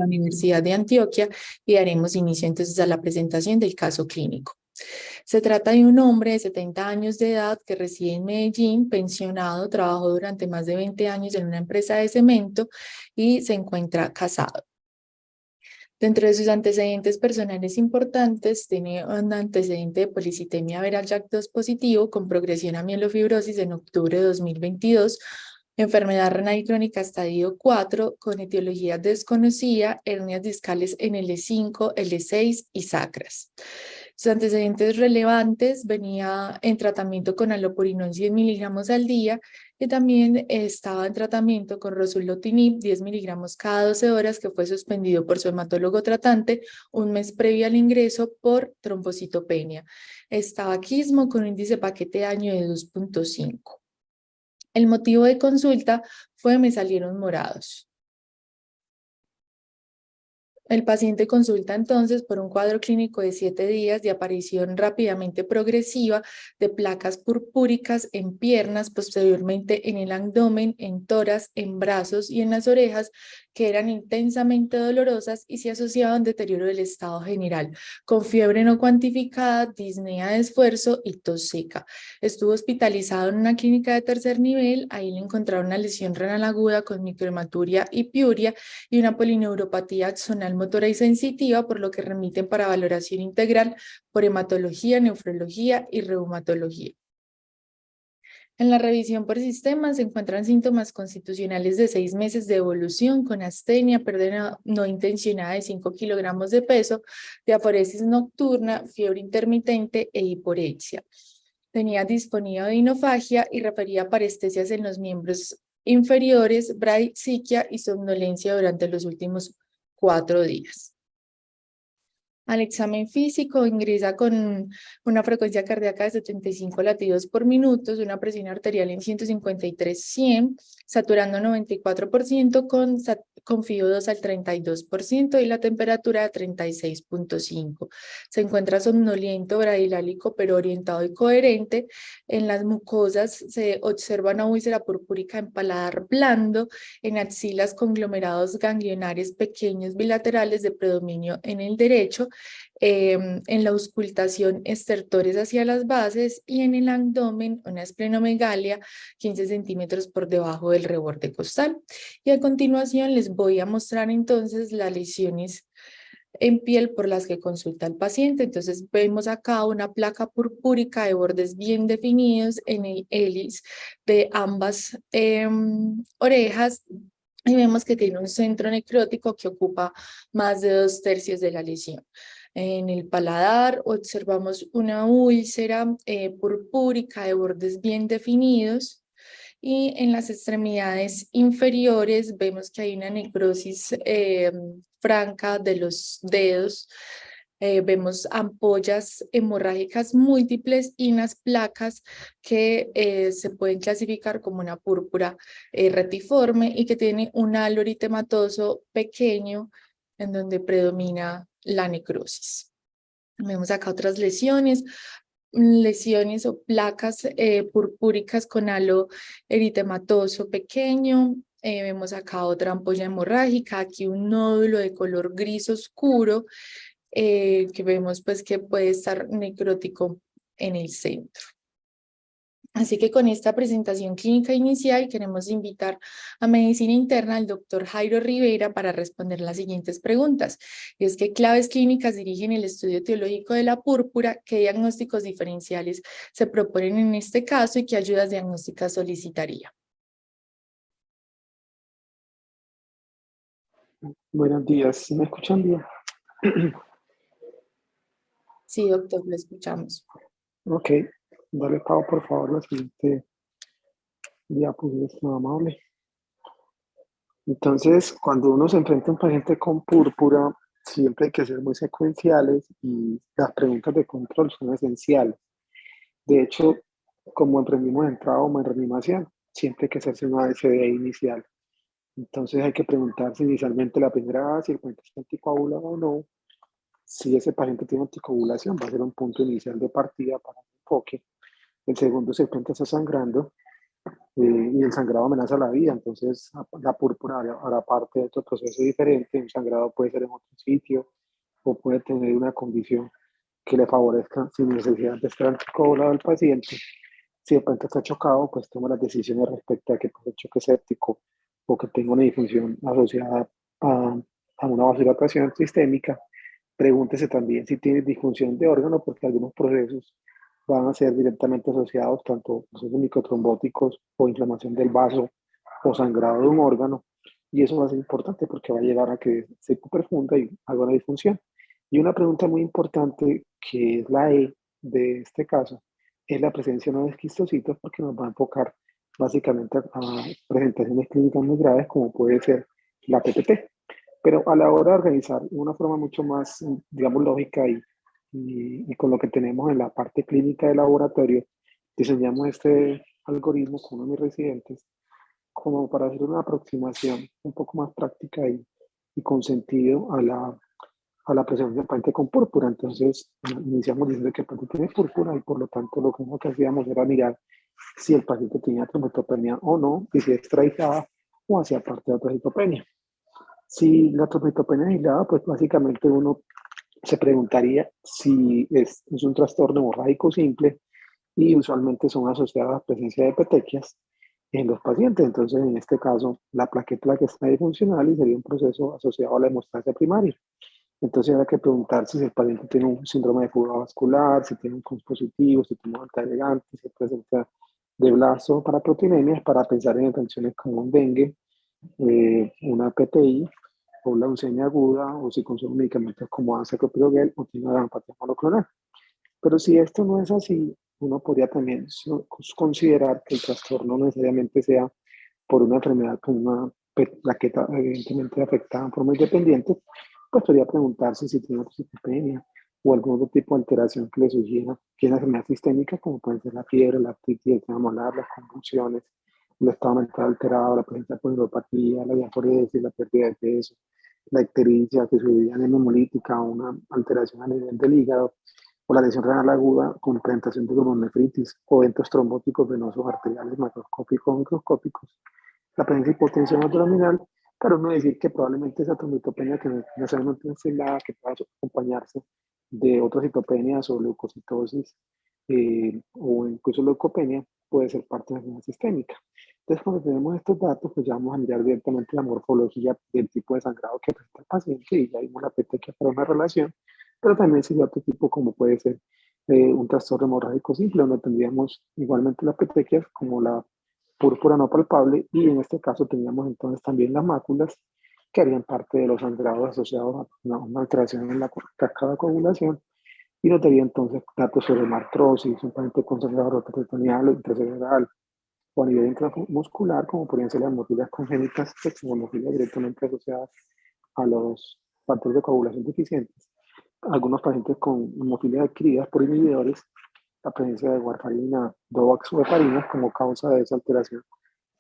la Universidad de Antioquia y daremos inicio entonces a la presentación del caso clínico. Se trata de un hombre de 70 años de edad que reside en Medellín, pensionado, trabajó durante más de 20 años en una empresa de cemento y se encuentra casado. Dentro de sus antecedentes personales importantes, tiene un antecedente de policitemia veral JAK2 positivo con progresión a mielofibrosis en octubre de 2022, enfermedad renal crónica estadio 4 con etiología desconocida, hernias discales en L5, L6 y sacras. Sus antecedentes relevantes: venía en tratamiento con allopurinol 100 miligramos al día y también estaba en tratamiento con rosulotinib 10 miligramos cada 12 horas, que fue suspendido por su hematólogo tratante un mes previo al ingreso por trombocitopenia. Tabaquismo con índice paquete de año de 2.5. El motivo de consulta fue: me salieron morados. El paciente consulta entonces por un cuadro clínico de 7 días de aparición rápidamente progresiva de placas purpúricas en piernas, posteriormente en el abdomen, en tórax, en brazos y en las orejas, que eran intensamente dolorosas y se asociaban a un deterioro del estado general, con fiebre no cuantificada, disnea de esfuerzo y tos seca. Estuvo hospitalizado en una clínica de tercer nivel. Ahí le encontraron una lesión renal aguda con microhematuria y piuria y una polineuropatía axonal motora y sensitiva, por lo que remiten para valoración integral por hematología, nefrología y reumatología. En la revisión por sistema se encuentran síntomas constitucionales de 6 meses de evolución, con astenia, pérdida no intencionada de 5 kilogramos de peso, diaforesis nocturna, fiebre intermitente e hiporexia. Tenía disfonía o dinofagia y refería parestesias en los miembros inferiores, bradixiquia y somnolencia durante los últimos 4 días. Al examen físico ingresa con una frecuencia cardíaca de 75 latidos por minuto, una presión arterial en 153/100, saturando 94%, con FiO2 al 32% y la temperatura de 36.5. Se encuentra somnoliento, bradilálico, pero orientado y coherente. En las mucosas se observa una úlcera purpúrica en paladar blando, en axilas conglomerados ganglionares pequeños bilaterales de predominio en el derecho, en la auscultación estertores hacia las bases y en el abdomen una esplenomegalia 15 centímetros por debajo del reborde costal. Y a continuación les voy a mostrar entonces las lesiones en piel por las que consulta el paciente. Entonces vemos acá una placa purpúrica de bordes bien definidos en el hélice de ambas orejas. Y vemos que tiene un centro necrótico que ocupa más de 2/3 de la lesión. En el paladar observamos una úlcera purpúrica de bordes bien definidos. Y en las extremidades inferiores vemos que hay una necrosis franca de los dedos. Vemos ampollas hemorrágicas múltiples y unas placas que se pueden clasificar como una púrpura retiforme y que tiene un halo eritematoso pequeño en donde predomina la necrosis. Vemos acá otras lesiones o placas purpúricas con halo eritematoso pequeño. Vemos acá otra ampolla hemorrágica, aquí un nódulo de color gris oscuro, que vemos pues que puede estar necrótico en el centro. Así que con esta presentación clínica inicial queremos invitar a Medicina Interna al doctor Jairo Rivera para responder las siguientes preguntas. Y es: ¿qué claves clínicas dirigen el estudio etiológico de la púrpura? ¿Qué diagnósticos diferenciales se proponen en este caso y qué ayudas diagnósticas solicitaría? Buenos días, ¿me escuchan bien? Sí, doctor, lo escuchamos. Ok, dale pago por favor la siguiente diapositiva, amable. Entonces, cuando uno se enfrenta a un paciente con púrpura, siempre hay que ser muy secuenciales y las preguntas de control son esenciales. De hecho, como aprendimos en trauma, en reanimación, siempre hay que hacerse una ASD inicial. Entonces hay que preguntarse inicialmente la primera vez si el paciente está anticoagulado o no. Si ese paciente tiene anticoagulación, va a ser un punto inicial de partida para el enfoque. El segundo, si el paciente está sangrando. y el sangrado amenaza la vida, entonces la púrpura hará parte de otro proceso diferente, un sangrado puede ser en otro sitio o puede tener una condición que le favorezca sin necesidad de estar anticoagulado al paciente. Si de pronto está chocado, pues toma las decisiones respecto a que por el choque séptico o que tenga una disfunción asociada a una vasodilatación sistémica. Pregúntese también si tiene disfunción de órgano, porque algunos procesos van a ser directamente asociados tanto procesos microtrombóticos o inflamación del vaso o sangrado de un órgano. Y eso va a ser importante porque va a llegar a que se perfunda y haga una disfunción. Y una pregunta muy importante, que es la E de este caso, es la presencia no de esquistocitos, porque nos va a enfocar básicamente a presentaciones clínicas muy graves como puede ser la PPT. Pero a la hora de organizar de una forma mucho más, digamos, lógica y con lo que tenemos en la parte clínica del laboratorio, diseñamos este algoritmo con uno de mis residentes como para hacer una aproximación un poco más práctica y con sentido a la presencia del paciente con púrpura. Entonces, iniciamos diciendo que el paciente tiene púrpura y por lo tanto lo primero que hacíamos era mirar si el paciente tenía trombocitopenia o no, y si extraditaba o hacía parte de otra citopenia. Si la trombocitopenia es aislada, pues básicamente uno se preguntaría si es un trastorno hemorrágico simple y usualmente son asociadas a presencia de petequias en los pacientes. Entonces, en este caso, la plaqueta que está disfuncional y sería un proceso asociado a la hemostasia primaria. Entonces, habrá que preguntar si el paciente tiene un síndrome de fuga vascular, si tiene un COMS positivo, si tiene un alta elegante, si presenta de blasto para proteinemias, para pensar en infecciones como un dengue, una PTI o la leucemia aguda, o si consume medicamentos como aciclovir o tiene una empatía monoclonal. Pero si esto no es así, uno podría también considerar que el trastorno no necesariamente sea por una enfermedad con una plaqueta evidentemente afectada en forma independiente, pues podría preguntarse si tiene osteopenia o algún otro tipo de alteración que le sugiera que es una enfermedad sistémica, como puede ser la fiebre, la artritis, el molar, las convulsiones, el estado mental alterado, la presencia de polidopatía, la diaforesis, la pérdida de peso, la ictericia, que subiría en hemolítica, una alteración a nivel del hígado, o la lesión renal aguda con presentación de glomerulonefritis o eventos trombóticos venosos arteriales macroscópicos o microscópicos, la presencia de hipotensión abdominal, para uno decir que probablemente esa trombocitopenia que no necesariamente es aislada, que pueda acompañarse de otras citopenias o leucocitosis o incluso leucopenia, puede ser parte de la enfermedad sistémica. Entonces, cuando tenemos estos datos, pues ya vamos a mirar directamente la morfología del tipo de sangrado que presenta el paciente y ya vimos la petequia para una relación, pero también sería otro tipo como puede ser un trastorno hemorrágico simple, donde tendríamos igualmente las petequias como la púrpura no palpable y en este caso teníamos entonces también las máculas que harían parte de los sangrados asociados a una alteración en la cascada de coagulación y notaría entonces datos sobre martrosis, un paciente con sangrado rotoperitoneal o intracerebral o a nivel intramuscular, como podrían ser las hemofilias congénitas, pues hemofilias directamente asociadas a los factores de coagulación deficientes. Algunos pacientes con hemofilias adquiridas por inhibidores, la presencia de warfarina, DOAX o heparinas como causa de esa alteración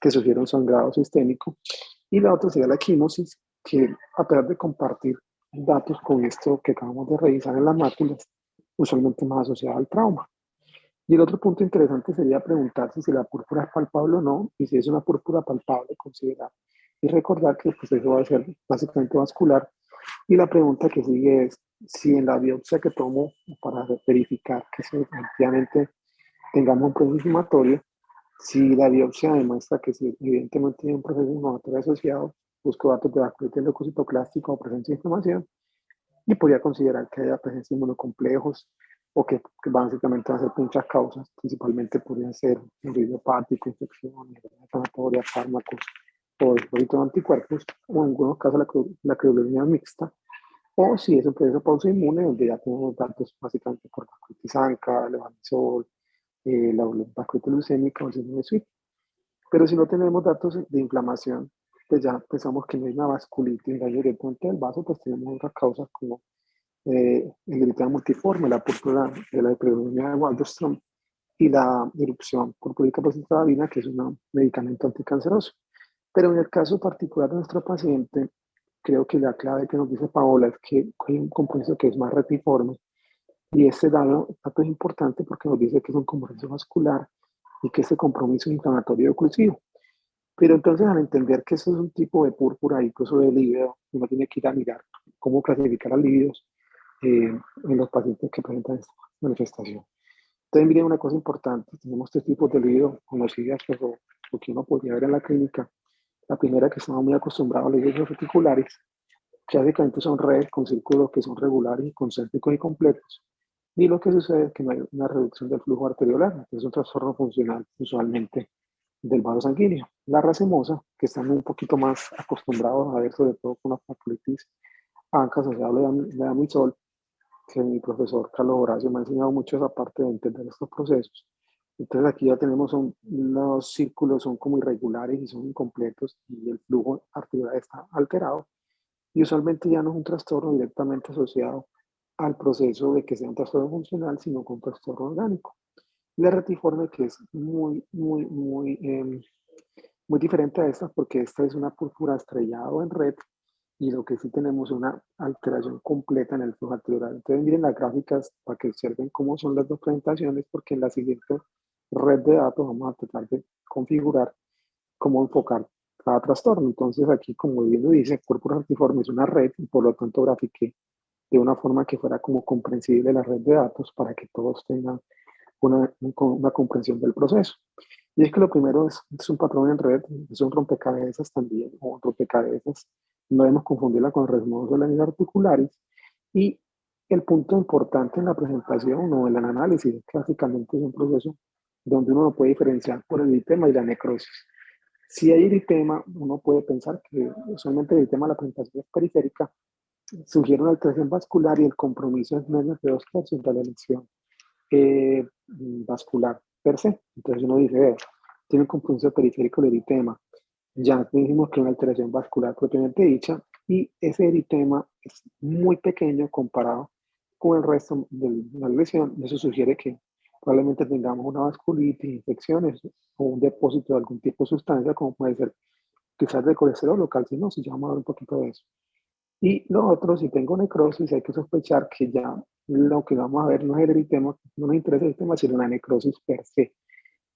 que sugiere un sangrado sistémico. Y la otra sería la quimosis, que a pesar de compartir datos con esto que acabamos de revisar en las máculas, usualmente más asociada al trauma. Y el otro punto interesante sería preguntarse si la púrpura es palpable o no, y si es una púrpura palpable, considerar y recordar que el proceso va a ser básicamente vascular. Y la pregunta que sigue es si en la biopsia que tomo para verificar que efectivamente tengamos un proceso inflamatorio, si la biopsia demuestra que si evidentemente tiene un proceso inflamatorio asociado, busco datos de vasculitis leucocitoclástica o presencia de inflamación y podría considerar que haya presencia de inmunocomplejos o que básicamente van a ser muchas causas, principalmente podrían ser un idiopático, infecciones, inflamatorias, fármacos o depósito de anticuerpos, o en algunos casos la crioglobina mixta, o si es un proceso pausoinmune, donde ya tenemos datos básicamente por vasculitis ANCA, levamisol, la vasculitis leucémica o el síndrome de Sweet. Pero si no tenemos datos de inflamación, pues ya pensamos que no hay una vasculitis, daño directamente del vaso, pues tenemos otras causas como el eritema multiforme, la púrpura de la epidemia de Waldenström y la erupción purpúrica postitravina, que es un medicamento anticanceroso. Pero en el caso particular de nuestro paciente, creo que la clave que nos dice Paola es que hay un compuesto que es más retiforme y este dato es importante porque nos dice que es un compuesto vascular y que ese compromiso es inflamatorio oclusivo. Pero entonces al entender que eso es un tipo de púrpura, incluso de lívido, uno tiene que ir a mirar cómo clasificar a lívidos en los pacientes que presentan esta manifestación. Entonces, miren una cosa importante, tenemos tres tipos de lívido conocidas, pero lo que uno podría ver en la clínica. La primera, que estamos muy acostumbrados a los lívidos reticulares, que básicamente son redes con círculos que son regulares y concéntricos y completos. Y lo que sucede es que no hay una reducción del flujo arteriolar, es un trastorno funcional usualmente del vaso sanguíneo. La racemosa, que estamos un poquito más acostumbrados a ver, sobre todo con la vasculitis ANCA asociada de amisol, que mi profesor Carlos Horacio me ha enseñado mucho esa parte de entender estos procesos. Entonces aquí ya tenemos los círculos son como irregulares y son incompletos y el flujo arterial está alterado. Y usualmente ya no es un trastorno directamente asociado al proceso de que sea un trastorno funcional, sino con un trastorno orgánico. La retiforme, que es muy diferente a esta, porque esta es una púrpura estrellado en red, y lo que sí tenemos es una alteración completa en el flujo arterial. Entonces miren las gráficas para que observen cómo son las dos presentaciones, porque en la siguiente red de datos vamos a tratar de configurar cómo enfocar cada trastorno. Entonces aquí, como bien lo dice, púrpura retiforme es una red y por lo tanto grafiqué de una forma que fuera como comprensible la red de datos para que todos tengan una comprensión del proceso. Y es que lo primero es un patrón en red, es un rompecabezas también, o rompecabezas, no debemos confundirla con resmos de las articulares. Y el punto importante en la presentación o en el análisis es que básicamente es un proceso donde uno lo puede diferenciar por el eritema y la necrosis. Si hay eritema, uno puede pensar que usualmente el eritema, la presentación es periférica, sugiere una alteración vascular y el compromiso es menos de 2/3 de la lesión vascular per se. Entonces uno dice, tiene un compromiso periférico el eritema. Ya dijimos que es una alteración vascular propiamente dicha y ese eritema es muy pequeño comparado con el resto de la lesión. Eso sugiere que probablemente tengamos una vasculitis, infecciones o un depósito de algún tipo de sustancia, como puede ser quizás de colesterol o calcinosis. Ya vamos a hablar un poquito de eso. Y lo otro, si tengo necrosis, hay que sospechar que ya lo que vamos a ver no es el eritema, no nos interesa el eritema, sino la necrosis per se.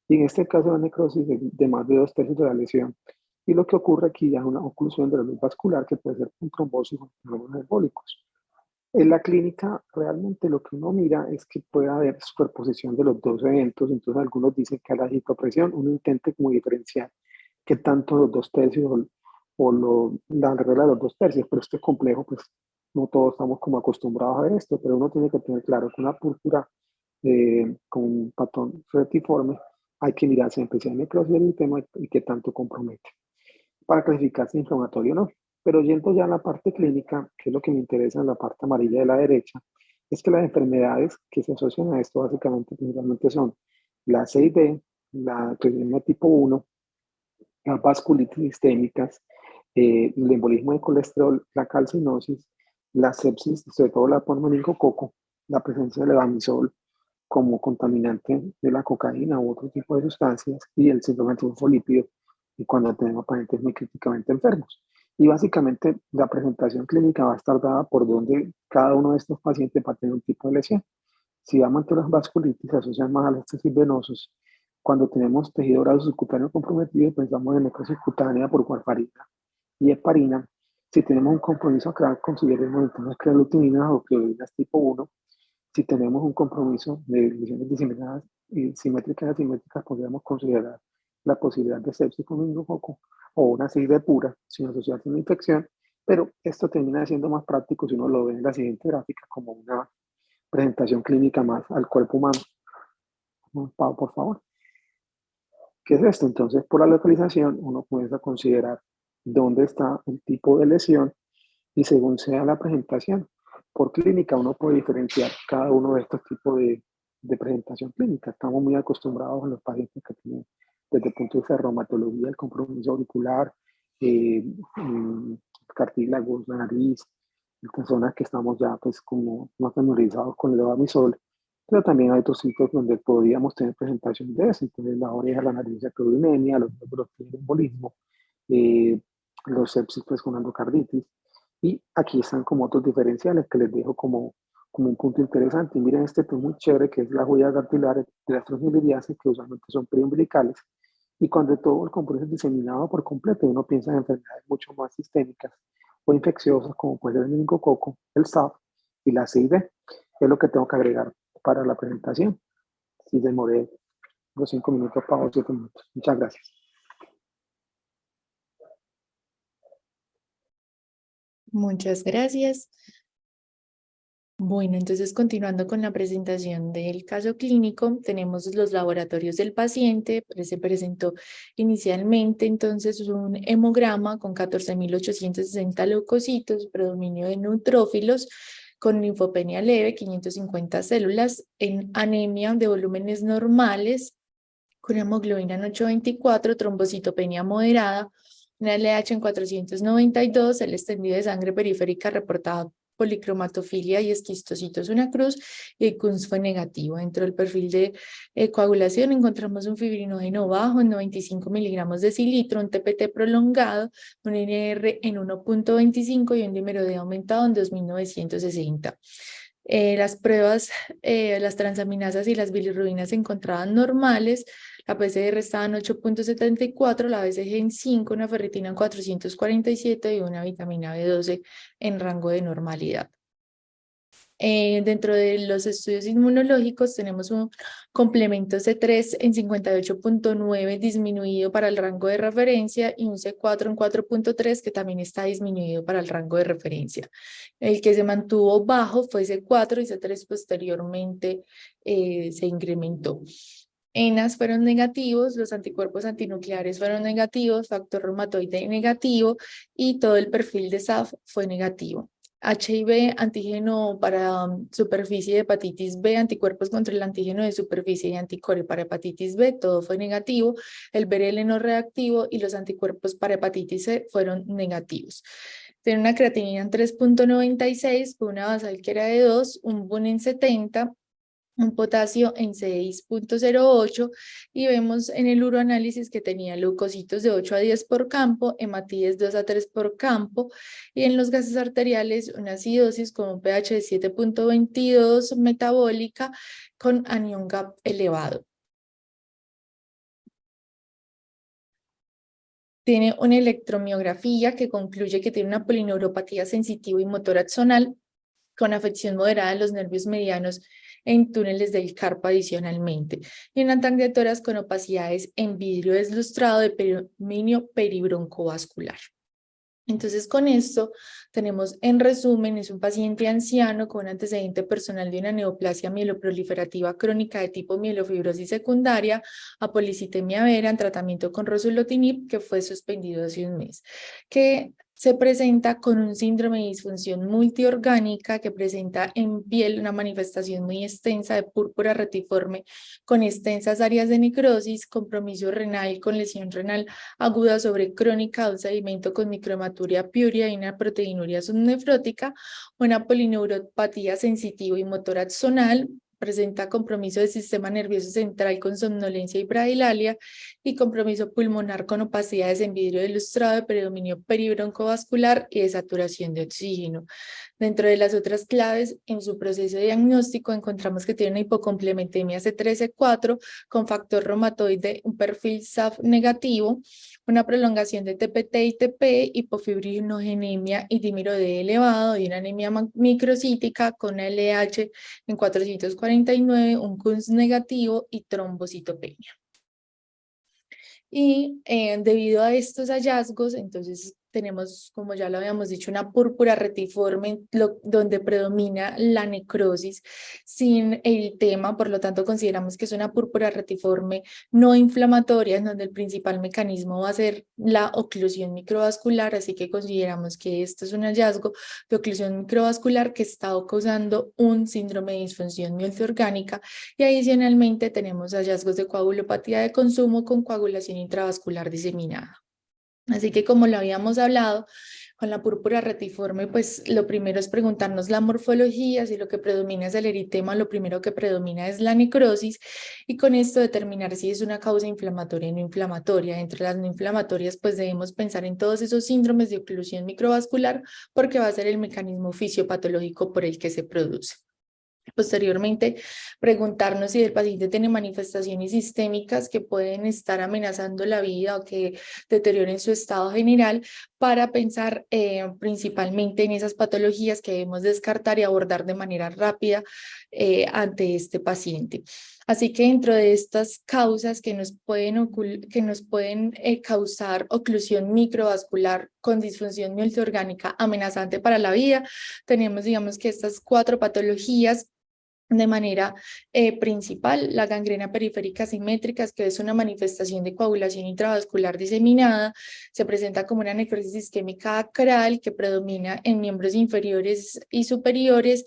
Y en este caso, la necrosis de más de 2/3 de la lesión. Y lo que ocurre aquí ya es una oclusión de la luz vascular que puede ser un trombosis o fenómenos embólicos. En la clínica, realmente lo que uno mira es que puede haber superposición de los dos eventos. Entonces, algunos dicen que a la hipopresión uno intente como diferenciar que tanto los 2/3 la regla de los 2/3, pero esto es complejo, pues no todos estamos como acostumbrados a ver esto, pero uno tiene que tener claro que una púrpura con un patrón retiforme hay que mirar siempre si hay necrosis del tema y qué tanto compromete para clasificar si es inflamatorio o no. Pero yendo ya a la parte clínica, que es lo que me interesa en la parte amarilla de la derecha, es que las enfermedades que se asocian a esto básicamente principalmente son la CID, la clínica tipo 1, las vasculitis sistémicas, el embolismo de colesterol, la calcinosis, la sepsis, sobre todo la por meningococo, la presencia del levamisol como contaminante de la cocaína u otro tipo de sustancias y el síndrome de fosfolípido y cuando tenemos pacientes muy críticamente enfermos. Y básicamente la presentación clínica va a estar dada por donde cada uno de estos pacientes va a tener un tipo de lesión. Si vamos a las vasculitis, se asocian más a los estasis venosos. Cuando tenemos tejido graso subcutáneo comprometido, pensamos en necrosis cutánea por warfarina y heparina. Si tenemos un compromiso acá, consideremos entonces creatinina o creatininas tipo 1. Si tenemos un compromiso de lesiones diseminadas y simétricas y asimétricas, podríamos considerar la posibilidad de sepsis con meningococo o una acidez pura sin asociarse a una infección, pero esto termina siendo más práctico si uno lo ve en la siguiente gráfica como una presentación clínica más al cuerpo humano. Pau, por favor. ¿Qué es esto? Entonces, por la localización, uno comienza a considerar dónde está el tipo de lesión y según sea la presentación. Por clínica, uno puede diferenciar cada uno de estos tipos de presentación clínica. Estamos muy acostumbrados a los pacientes que tienen, desde el punto de vista de reumatología, el compromiso auricular, eh, cartílagos, la nariz, personas que estamos ya pues como más familiarizados con el levamisol, pero también hay otros sitios donde podríamos tener presentación de eso. Entonces, la oreja, la nariz de clorinemia, los miembros tienen embolismo, eh, los sepsis pues con endocarditis. Y aquí están como otros diferenciales que les dejo como como un punto interesante. Y miren este pues muy chévere que es la huella dactilar de las transmiliriáceas que usualmente son periumbilicales. Y cuando todo el compuesto es diseminado por completo, uno piensa en enfermedades mucho más sistémicas o infecciosas, como puede ser el meningococo, el SAF y la CID. Es lo que tengo que agregar para la presentación. Si demoré los 5 minutos para los 7 minutos. Muchas gracias. Muchas gracias. Bueno, entonces continuando con la presentación del caso clínico, tenemos los laboratorios del paciente, se presentó inicialmente entonces un hemograma con 14.860 leucocitos, predominio de neutrófilos, con linfopenia leve, 550 células, en anemia de volúmenes normales, con hemoglobina en 824, trombocitopenia moderada, una LH en 492, el extendido de sangre periférica reportado policromatofilia y esquistocitos una cruz, y el KUNS fue negativo. Dentro del perfil de coagulación encontramos un fibrinógeno bajo en 95 miligramos de cilitro, un TPT prolongado, un NR en 1.25 y un dímero D aumentado en 2.960. Las pruebas, las transaminasas y las bilirrubinas se encontraban normales, la PCR estaba en 8.74, la BCG en 5, una ferritina en 447 y una vitamina B12 en rango de normalidad. Dentro de los estudios inmunológicos tenemos un complemento C3 en 58.9 disminuido para el rango de referencia y un C4 en 4.3 que también está disminuido para el rango de referencia. El que se mantuvo bajo fue C4 y C3 posteriormente se incrementó. ENAs fueron negativos, los anticuerpos antinucleares fueron negativos, factor reumatoide negativo y todo el perfil de SAF fue negativo. HIV, antígeno para superficie de hepatitis B, anticuerpos contra el antígeno de superficie y anticore para hepatitis B, todo fue negativo. El BRL no reactivo y los anticuerpos para hepatitis C fueron negativos. Tiene una creatinina en 3.96, una basal que era de 2, un BUN en 70, un potasio en 6.08 y vemos en el uroanálisis que tenía leucocitos de 8 a 10 por campo, hematíes 2 a 3 por campo y en los gases arteriales una acidosis con un pH de 7.22 metabólica con anión GAP elevado. Tiene una electromiografía que concluye que tiene una polineuropatía sensitiva y motor axonal con afección moderada de los nervios medianos en túneles del carpo adicionalmente, y un ataque de tórax con opacidades en vidrio deslustrado de periminio peribroncovascular. Entonces, con esto tenemos en resumen, es un paciente anciano con antecedente personal de una neoplasia mieloproliferativa crónica de tipo mielofibrosis secundaria, a policitemia vera en tratamiento con ruxolitinib, que fue suspendido hace un mes, que se presenta con un síndrome de disfunción multiorgánica que presenta en piel una manifestación muy extensa de púrpura retiforme con extensas áreas de necrosis, compromiso renal con lesión renal aguda sobre crónica, un sedimento con micromaturia piuria y una proteinuria subnefrótica, una polineuropatía sensitiva y motor axonal, presenta compromiso del sistema nervioso central con somnolencia y bradilalia y compromiso pulmonar con opacidades en vidrio ilustrado de predominio peribroncovascular y de saturación de oxígeno. Dentro de las otras claves, en su proceso diagnóstico encontramos que tiene una hipocomplementemia C3-C4 con factor reumatoide, un perfil SAF negativo, una prolongación de TPT y TP, hipofibrinogenemia y dímero D elevado y una anemia microcítica con una LH en 449, un KUNS negativo y trombocitopenia. Y debido a estos hallazgos, entonces tenemos, como ya lo habíamos dicho, una púrpura retiforme donde predomina la necrosis sin eritema, por lo tanto consideramos que es una púrpura retiforme no inflamatoria, en donde el principal mecanismo va a ser la oclusión microvascular, así que consideramos que esto es un hallazgo de oclusión microvascular que está causando un síndrome de disfunción multiorgánica y adicionalmente tenemos hallazgos de coagulopatía de consumo con coagulación intravascular diseminada. Así que como lo habíamos hablado, con la púrpura retiforme, pues lo primero es preguntarnos la morfología, si lo que predomina es el eritema, lo primero que predomina es la necrosis, y con esto determinar si es una causa inflamatoria o no inflamatoria. Entre las no inflamatorias, pues debemos pensar en todos esos síndromes de oclusión microvascular, porque va a ser el mecanismo fisiopatológico por el que se produce. Posteriormente, preguntarnos si el paciente tiene manifestaciones sistémicas que pueden estar amenazando la vida o que deterioren su estado general, para pensar principalmente en esas patologías que debemos descartar y abordar de manera rápida ante este paciente. Así que dentro de estas causas que nos pueden causar oclusión microvascular con disfunción multiorgánica amenazante para la vida, tenemos, digamos, que estas 4 patologías de manera principal: la gangrena periférica simétrica, que es una manifestación de coagulación intravascular diseminada, se presenta como una necrosis isquémica acral que predomina en miembros inferiores y superiores,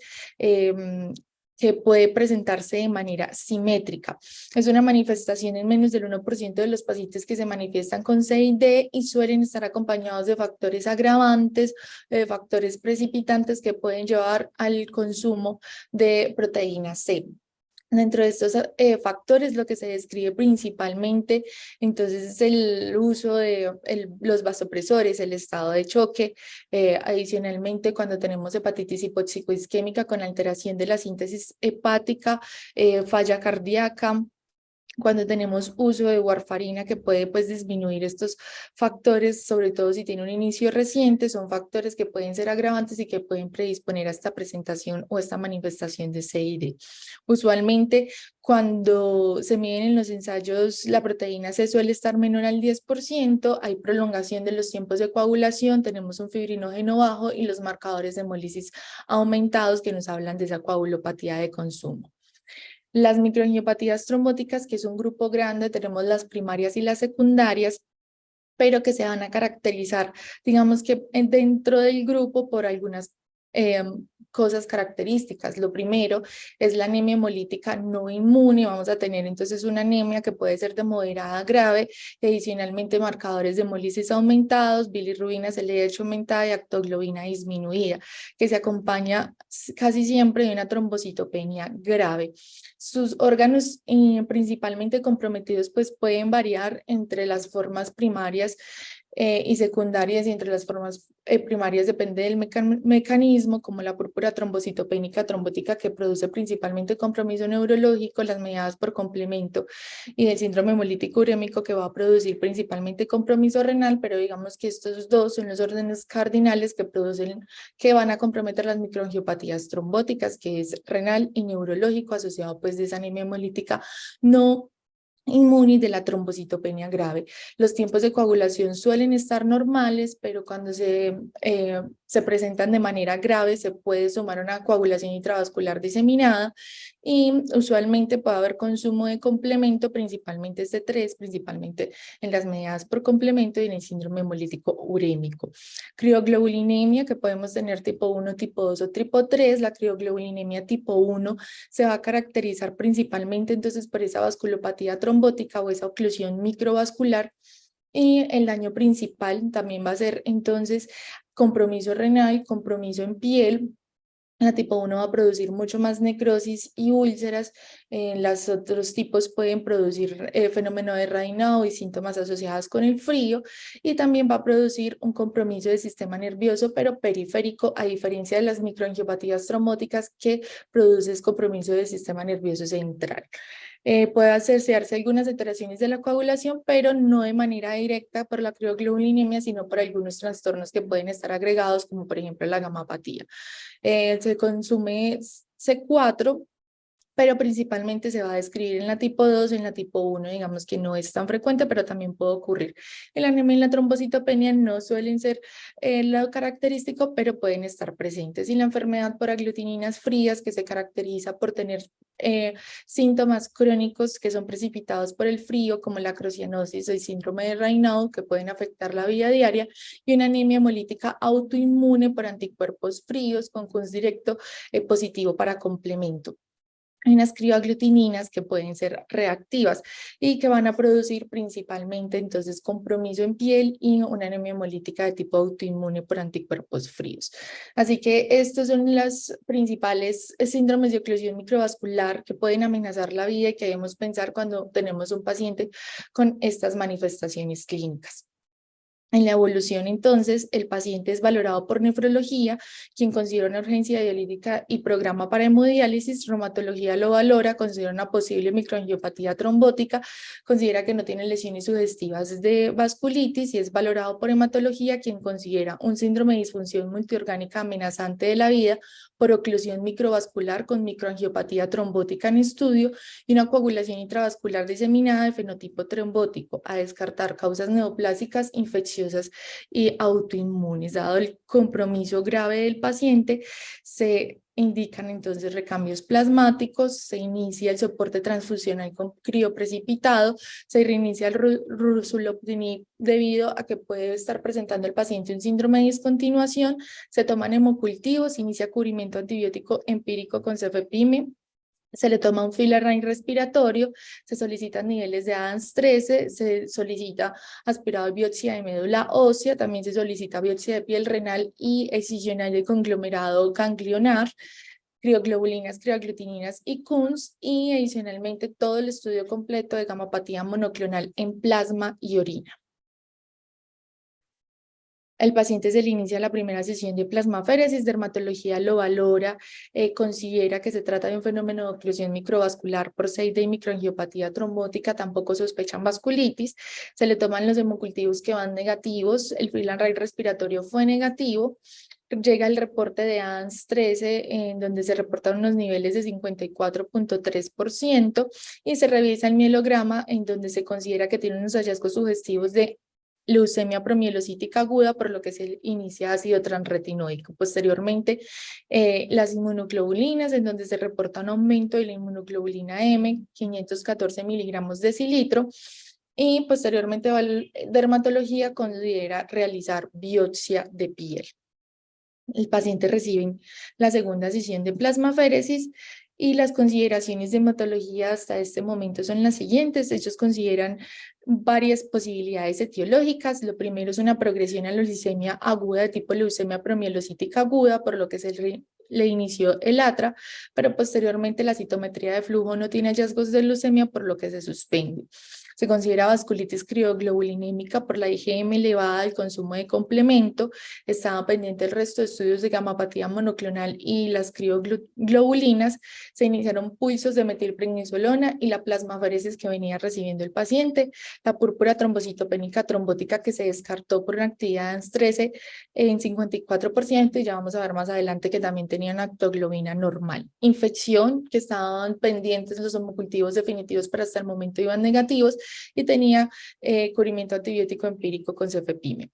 que puede presentarse de manera simétrica. Es una manifestación en menos del 1% de los pacientes que se manifiestan con CID y suelen estar acompañados de factores agravantes, factores precipitantes que pueden llevar al consumo de proteína C. Dentro de estos factores, lo que se describe principalmente, entonces, es el uso de los vasopresores, el estado de choque. Adicionalmente, cuando tenemos hepatitis hipoxicoisquémica con alteración de la síntesis hepática, falla cardíaca. Cuando tenemos uso de warfarina, que puede, pues, disminuir estos factores, sobre todo si tiene un inicio reciente, son factores que pueden ser agravantes y que pueden predisponer a esta presentación o esta manifestación de CID. Usualmente, cuando se miden en los ensayos, la proteína C suele estar menor al 10%, hay prolongación de los tiempos de coagulación, tenemos un fibrinógeno bajo y los marcadores de hemólisis aumentados que nos hablan de esa coagulopatía de consumo. Las microangiopatías trombóticas, que es un grupo grande, tenemos las primarias y las secundarias, pero que se van a caracterizar, digamos, que dentro del grupo, por algunas cosas características. Lo primero es la anemia hemolítica no inmune. Vamos a tener entonces una anemia que puede ser de moderada a grave, y adicionalmente marcadores de hemólisis aumentados, bilirrubina, LDH aumentada y actoglobina disminuida, que se acompaña casi siempre de una trombocitopenia grave. Sus órganos principalmente comprometidos, pues, pueden variar entre las formas primarias y secundarias, y entre las formas primarias depende del mecanismo, como la púrpura trombocitopénica trombótica, que produce principalmente compromiso neurológico, las mediadas por complemento, y del síndrome hemolítico urémico, que va a producir principalmente compromiso renal, pero digamos que estos dos son los órdenes cardinales que van a comprometer las microangiopatías trombóticas, que es renal y neurológico, asociado, pues, de esa anemia hemolítica no inmune de la trombocitopenia grave. Los tiempos de coagulación suelen estar normales, pero cuando se presentan de manera grave, se puede sumar una coagulación intravascular diseminada, y usualmente puede haber consumo de complemento, principalmente este 3, principalmente en las mediadas por complemento y en el síndrome hemolítico urémico. Crioglobulinemia, que podemos tener tipo 1, tipo 2 o tipo 3. La crioglobulinemia tipo 1 se va a caracterizar principalmente entonces por esa vasculopatía trombótica o esa oclusión microvascular, y el daño principal también va a ser entonces compromiso renal, compromiso en piel. La tipo 1 va a producir mucho más necrosis y úlceras. Las otros tipos pueden producir fenómeno de Raynaud y síntomas asociados con el frío, y también va a producir un compromiso del sistema nervioso, pero periférico, a diferencia de las microangiopatías trombóticas, que produce compromiso del sistema nervioso central. Puede asociarse algunas alteraciones de la coagulación, pero no de manera directa por la crioglobulinemia, sino por algunos trastornos que pueden estar agregados, como por ejemplo la gamapatía. Se consume C4, pero principalmente se va a describir en la tipo 2, en la tipo 1, digamos que no es tan frecuente, pero también puede ocurrir. El anemia y la trombocitopenia no suelen ser lo característico, pero pueden estar presentes. Y la enfermedad por aglutininas frías, que se caracteriza por tener síntomas crónicos que son precipitados por el frío, como la crocianosis o el síndrome de Raynaud, que pueden afectar la vida diaria, y una anemia hemolítica autoinmune por anticuerpos fríos con CUNS directo positivo para complemento. Hay unas crioaglutininas que pueden ser reactivas y que van a producir principalmente entonces compromiso en piel y una anemia hemolítica de tipo autoinmune por anticuerpos fríos. Así que estos son los principales síndromes de oclusión microvascular que pueden amenazar la vida y que debemos pensar cuando tenemos un paciente con estas manifestaciones clínicas. En la evolución, entonces, el paciente es valorado por nefrología, quien considera una urgencia dialítica y programa para hemodiálisis. Reumatología lo valora, considera una posible microangiopatía trombótica, considera que no tiene lesiones sugestivas de vasculitis y es valorado por hematología, quien considera un síndrome de disfunción multiorgánica amenazante de la vida por oclusión microvascular con microangiopatía trombótica en estudio y una coagulación intravascular diseminada de fenotipo trombótico, a descartar causas neoplásicas, infecciosas y autoinmunes. Dado el compromiso grave del paciente, se indican entonces recambios plasmáticos, se inicia el soporte transfusional con crioprecipitado, se reinicia el ruxolitinib debido a que puede estar presentando el paciente un síndrome de discontinuación, se toman hemocultivos, se inicia cubrimiento antibiótico empírico con cefepime, se le toma un fill-line respiratorio, se solicitan niveles de ADAMS-13, se solicita aspirado de biopsia de médula ósea, también se solicita biopsia de piel renal y excisional de conglomerado ganglionar, crioglobulinas, crioaglutininas y KUNS, y adicionalmente todo el estudio completo de gamapatía monoclonal en plasma y orina. El paciente se le inicia la primera sesión de plasmaféresis, dermatología lo valora, considera que se trata de un fenómeno de oclusión microvascular por 6D y microangiopatía trombótica, tampoco sospechan vasculitis, se le toman los hemocultivos que van negativos, el fill-and-rate respiratorio fue negativo, llega el reporte de ADAMS-13 en donde se reportan unos niveles de 54.3% y se revisa el mielograma en donde se considera que tiene unos hallazgos sugestivos de leucemia promielocítica aguda, por lo que se inicia ácido transretinoico. Posteriormente, las inmunoglobulinas, en donde se reporta un aumento de la inmunoglobulina M, 514 miligramos decilitro, y posteriormente dermatología considera realizar biopsia de piel. El paciente recibe la segunda sesión de plasmaféresis y las consideraciones de hematología hasta este momento son las siguientes. Ellos consideran varias posibilidades etiológicas. Lo primero es una progresión a la leucemia aguda de tipo leucemia promielocítica aguda, por lo que le inició el ATRA, pero posteriormente la citometría de flujo no tiene hallazgos de leucemia, por lo que se suspende. Se considera vasculitis crioglobulinémica por la IgM elevada del consumo de complemento. Estaba pendiente el resto de estudios de gamapatía monoclonal y las crioglobulinas. Se iniciaron pulsos de metilprednisolona y la plasmaféresis que venía recibiendo el paciente. La púrpura trombocitopénica trombótica que se descartó por una actividad ANS13 en 54%, y ya vamos a ver más adelante que también tenían actoglobina normal. Infección, que estaban pendientes los homocultivos definitivos, pero hasta el momento iban negativos, y tenía cubrimiento antibiótico empírico con cefepime.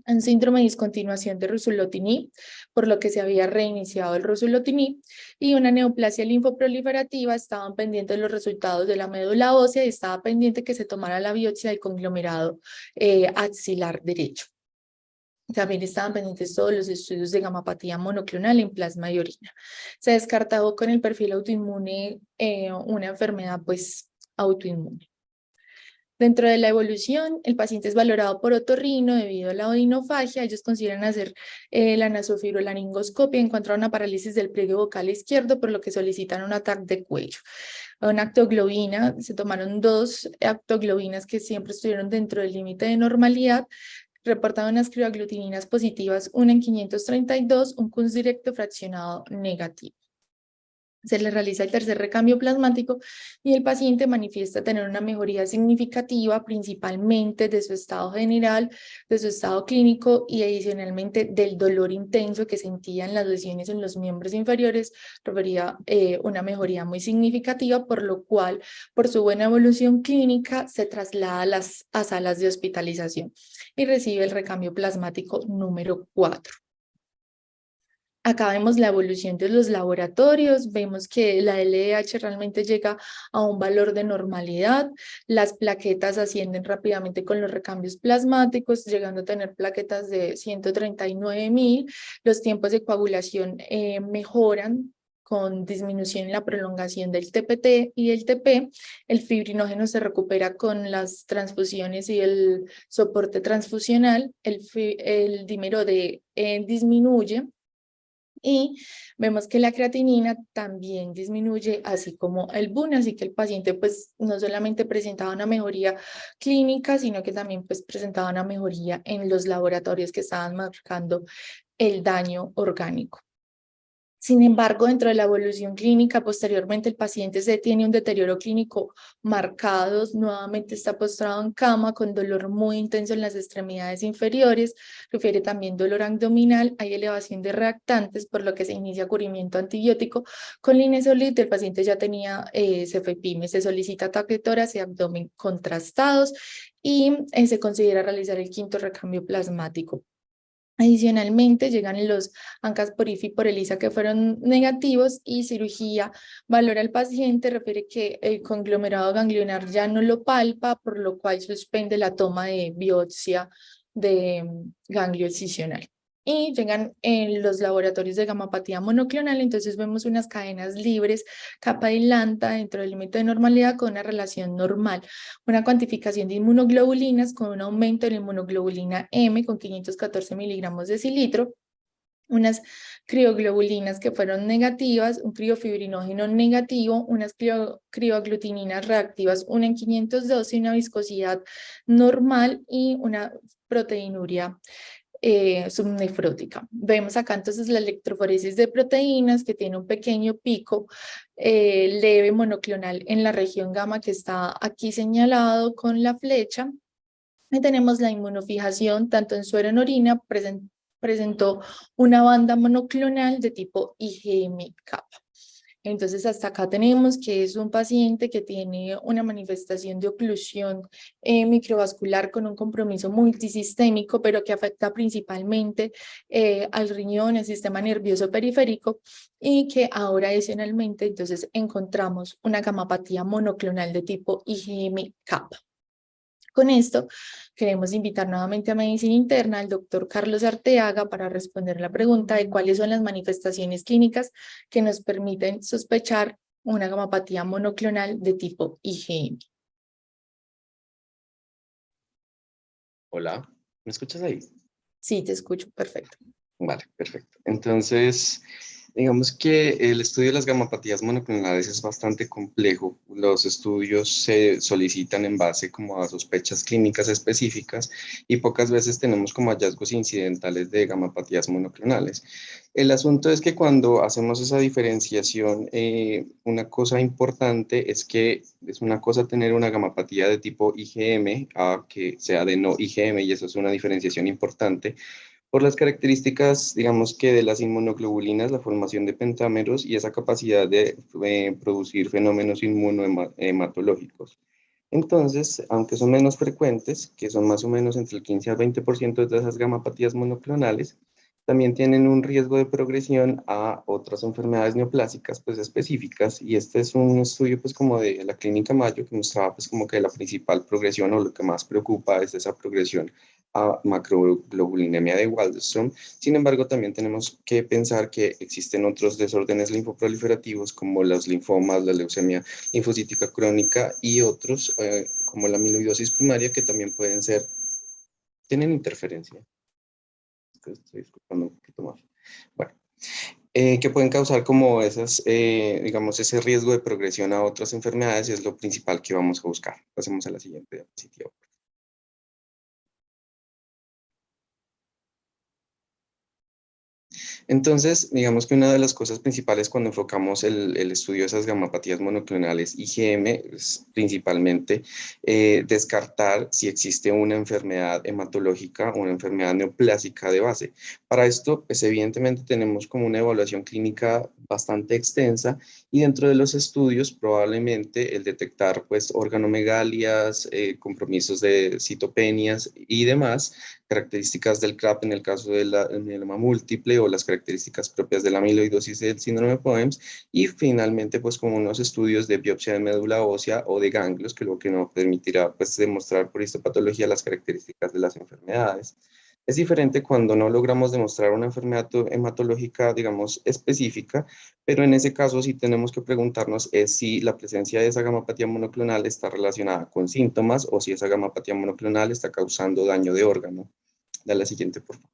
Un síndrome de discontinuación de ruxolitinib, por lo que se había reiniciado el ruxolitinib, y una neoplasia linfoproliferativa. Estaban pendientes los resultados de la médula ósea y estaba pendiente que se tomara la biopsia del conglomerado axilar derecho. También estaban pendientes todos los estudios de gamapatía monoclonal en plasma y orina. Se descartó con el perfil autoinmune una enfermedad pues autoinmune. Dentro de la evolución, el paciente es valorado por otorrino debido a la odinofagia. Ellos consideran hacer la nasofibrolaringoscopia, encuentran una parálisis del pliegue vocal izquierdo, por lo que solicitan un ataque de cuello. Una actoglobina, se tomaron 2 actoglobinas que siempre estuvieron dentro del límite de normalidad. Reportaron unas crioaglutininas positivas, una en 532, un KUNS directo fraccionado negativo. Se le realiza el tercer recambio plasmático y el paciente manifiesta tener una mejoría significativa, principalmente de su estado general, de su estado clínico y adicionalmente del dolor intenso que sentía en las lesiones en los miembros inferiores. Refería una mejoría muy significativa, por lo cual, por su buena evolución clínica, se traslada a salas de hospitalización y recibe el recambio plasmático número 4. Acá vemos la evolución de los laboratorios, vemos que la LDH realmente llega a un valor de normalidad, las plaquetas ascienden rápidamente con los recambios plasmáticos, llegando a tener plaquetas de 139.000, los tiempos de coagulación mejoran con disminución en la prolongación del TPT y el TP, el fibrinógeno se recupera con las transfusiones y el soporte transfusional, el dímero D disminuye, Y vemos que la creatinina también disminuye, así como el BUN, así que el paciente pues no solamente presentaba una mejoría clínica, sino que también pues presentaba una mejoría en los laboratorios que estaban marcando el daño orgánico. Sin embargo, dentro de la evolución clínica, posteriormente el paciente se tiene un deterioro clínico marcado, nuevamente está postrado en cama con dolor muy intenso en las extremidades inferiores, refiere también dolor abdominal, hay elevación de reactantes, por lo que se inicia cubrimiento antibiótico. Con linezolid el paciente ya tenía cefepime, se solicita ataque de tórax y abdomen contrastados y se considera realizar el quinto recambio plasmático. Adicionalmente, llegan los ANCAS por IFI y por ELISA que fueron negativos y cirugía valora al paciente, refiere que el conglomerado ganglionar ya no lo palpa, por lo cual suspende la toma de biopsia de ganglio excisional. Y llegan en los laboratorios de gamapatía monoclonal, entonces vemos unas cadenas libres, capa y lanta dentro del límite de normalidad con una relación normal, una cuantificación de inmunoglobulinas con un aumento de la inmunoglobulina M con 514 miligramos de cilitro, unas crioglobulinas que fueron negativas, un criofibrinógeno negativo, unas crioaglutininas reactivas, una en 512, una viscosidad normal y una proteinuria subnefrótica. Vemos acá entonces la electroforesis de proteínas que tiene un pequeño pico leve monoclonal en la región gamma que está aquí señalado con la flecha. Y tenemos la inmunofijación tanto en suero en orina, presentó una banda monoclonal de tipo IgM-kappa. Entonces, hasta acá tenemos que es un paciente que tiene una manifestación de oclusión microvascular con un compromiso multisistémico, pero que afecta principalmente al riñón, el sistema nervioso periférico, y que ahora adicionalmente, entonces, encontramos una gamapatía monoclonal de tipo IgM-kappa. Con esto, queremos invitar nuevamente a Medicina Interna al doctor Carlos Arteaga para responder la pregunta de cuáles son las manifestaciones clínicas que nos permiten sospechar una gamapatía monoclonal de tipo IgM. Hola, ¿me escuchas ahí? Sí, te escucho, perfecto. Vale, perfecto. Entonces, digamos que el estudio de las gamapatías monoclonales es bastante complejo. Los estudios se solicitan en base como a sospechas clínicas específicas y pocas veces tenemos como hallazgos incidentales de gamapatías monoclonales. El asunto es que cuando hacemos esa diferenciación, una cosa importante es que es una cosa tener una gamapatía de tipo IgM a que sea de no IgM, y eso es una diferenciación importante por las características, digamos que de las inmunoglobulinas, la formación de pentámeros y esa capacidad de producir fenómenos inmunohematológicos. Entonces, aunque son menos frecuentes, que son más o menos entre el 15 al 20% de esas gamapatías monoclonales, también tienen un riesgo de progresión a otras enfermedades neoplásicas pues específicas, y este es un estudio pues como de la Clínica Mayo que mostraba pues como que la principal progresión o lo que más preocupa es esa progresión a macroglobulinemia de Waldenström. Sin embargo, también tenemos que pensar que existen otros desórdenes linfoproliferativos como los linfomas, la leucemia linfocítica crónica y otros como la amiloidosis primaria que también pueden ser, tienen interferencia. Estoy disculpando un poquito más. Bueno, que pueden causar como esas, digamos, ese riesgo de progresión a otras enfermedades, y es lo principal que vamos a buscar. Pasemos a la siguiente diapositiva. Entonces, digamos que una de las cosas principales cuando enfocamos el estudio de esas gamapatías monoclonales IgM es principalmente descartar si existe una enfermedad hematológica o una enfermedad neoplásica de base. Para esto, pues evidentemente tenemos como una evaluación clínica bastante extensa, y dentro de los estudios probablemente el detectar pues organomegalias, compromisos de citopenias y demás, características del CRAP en el caso del mieloma múltiple o las características propias de la amiloidosis del síndrome de Poems, y finalmente pues como unos estudios de biopsia de médula ósea o de ganglios, que lo que nos permitirá pues demostrar por histopatología las características de las enfermedades. Es diferente cuando no logramos demostrar una enfermedad hematológica, digamos, específica, pero en ese caso sí tenemos que preguntarnos es si la presencia de esa gamapatía monoclonal está relacionada con síntomas o si esa gamapatía monoclonal está causando daño de órgano. Dale la siguiente, por favor.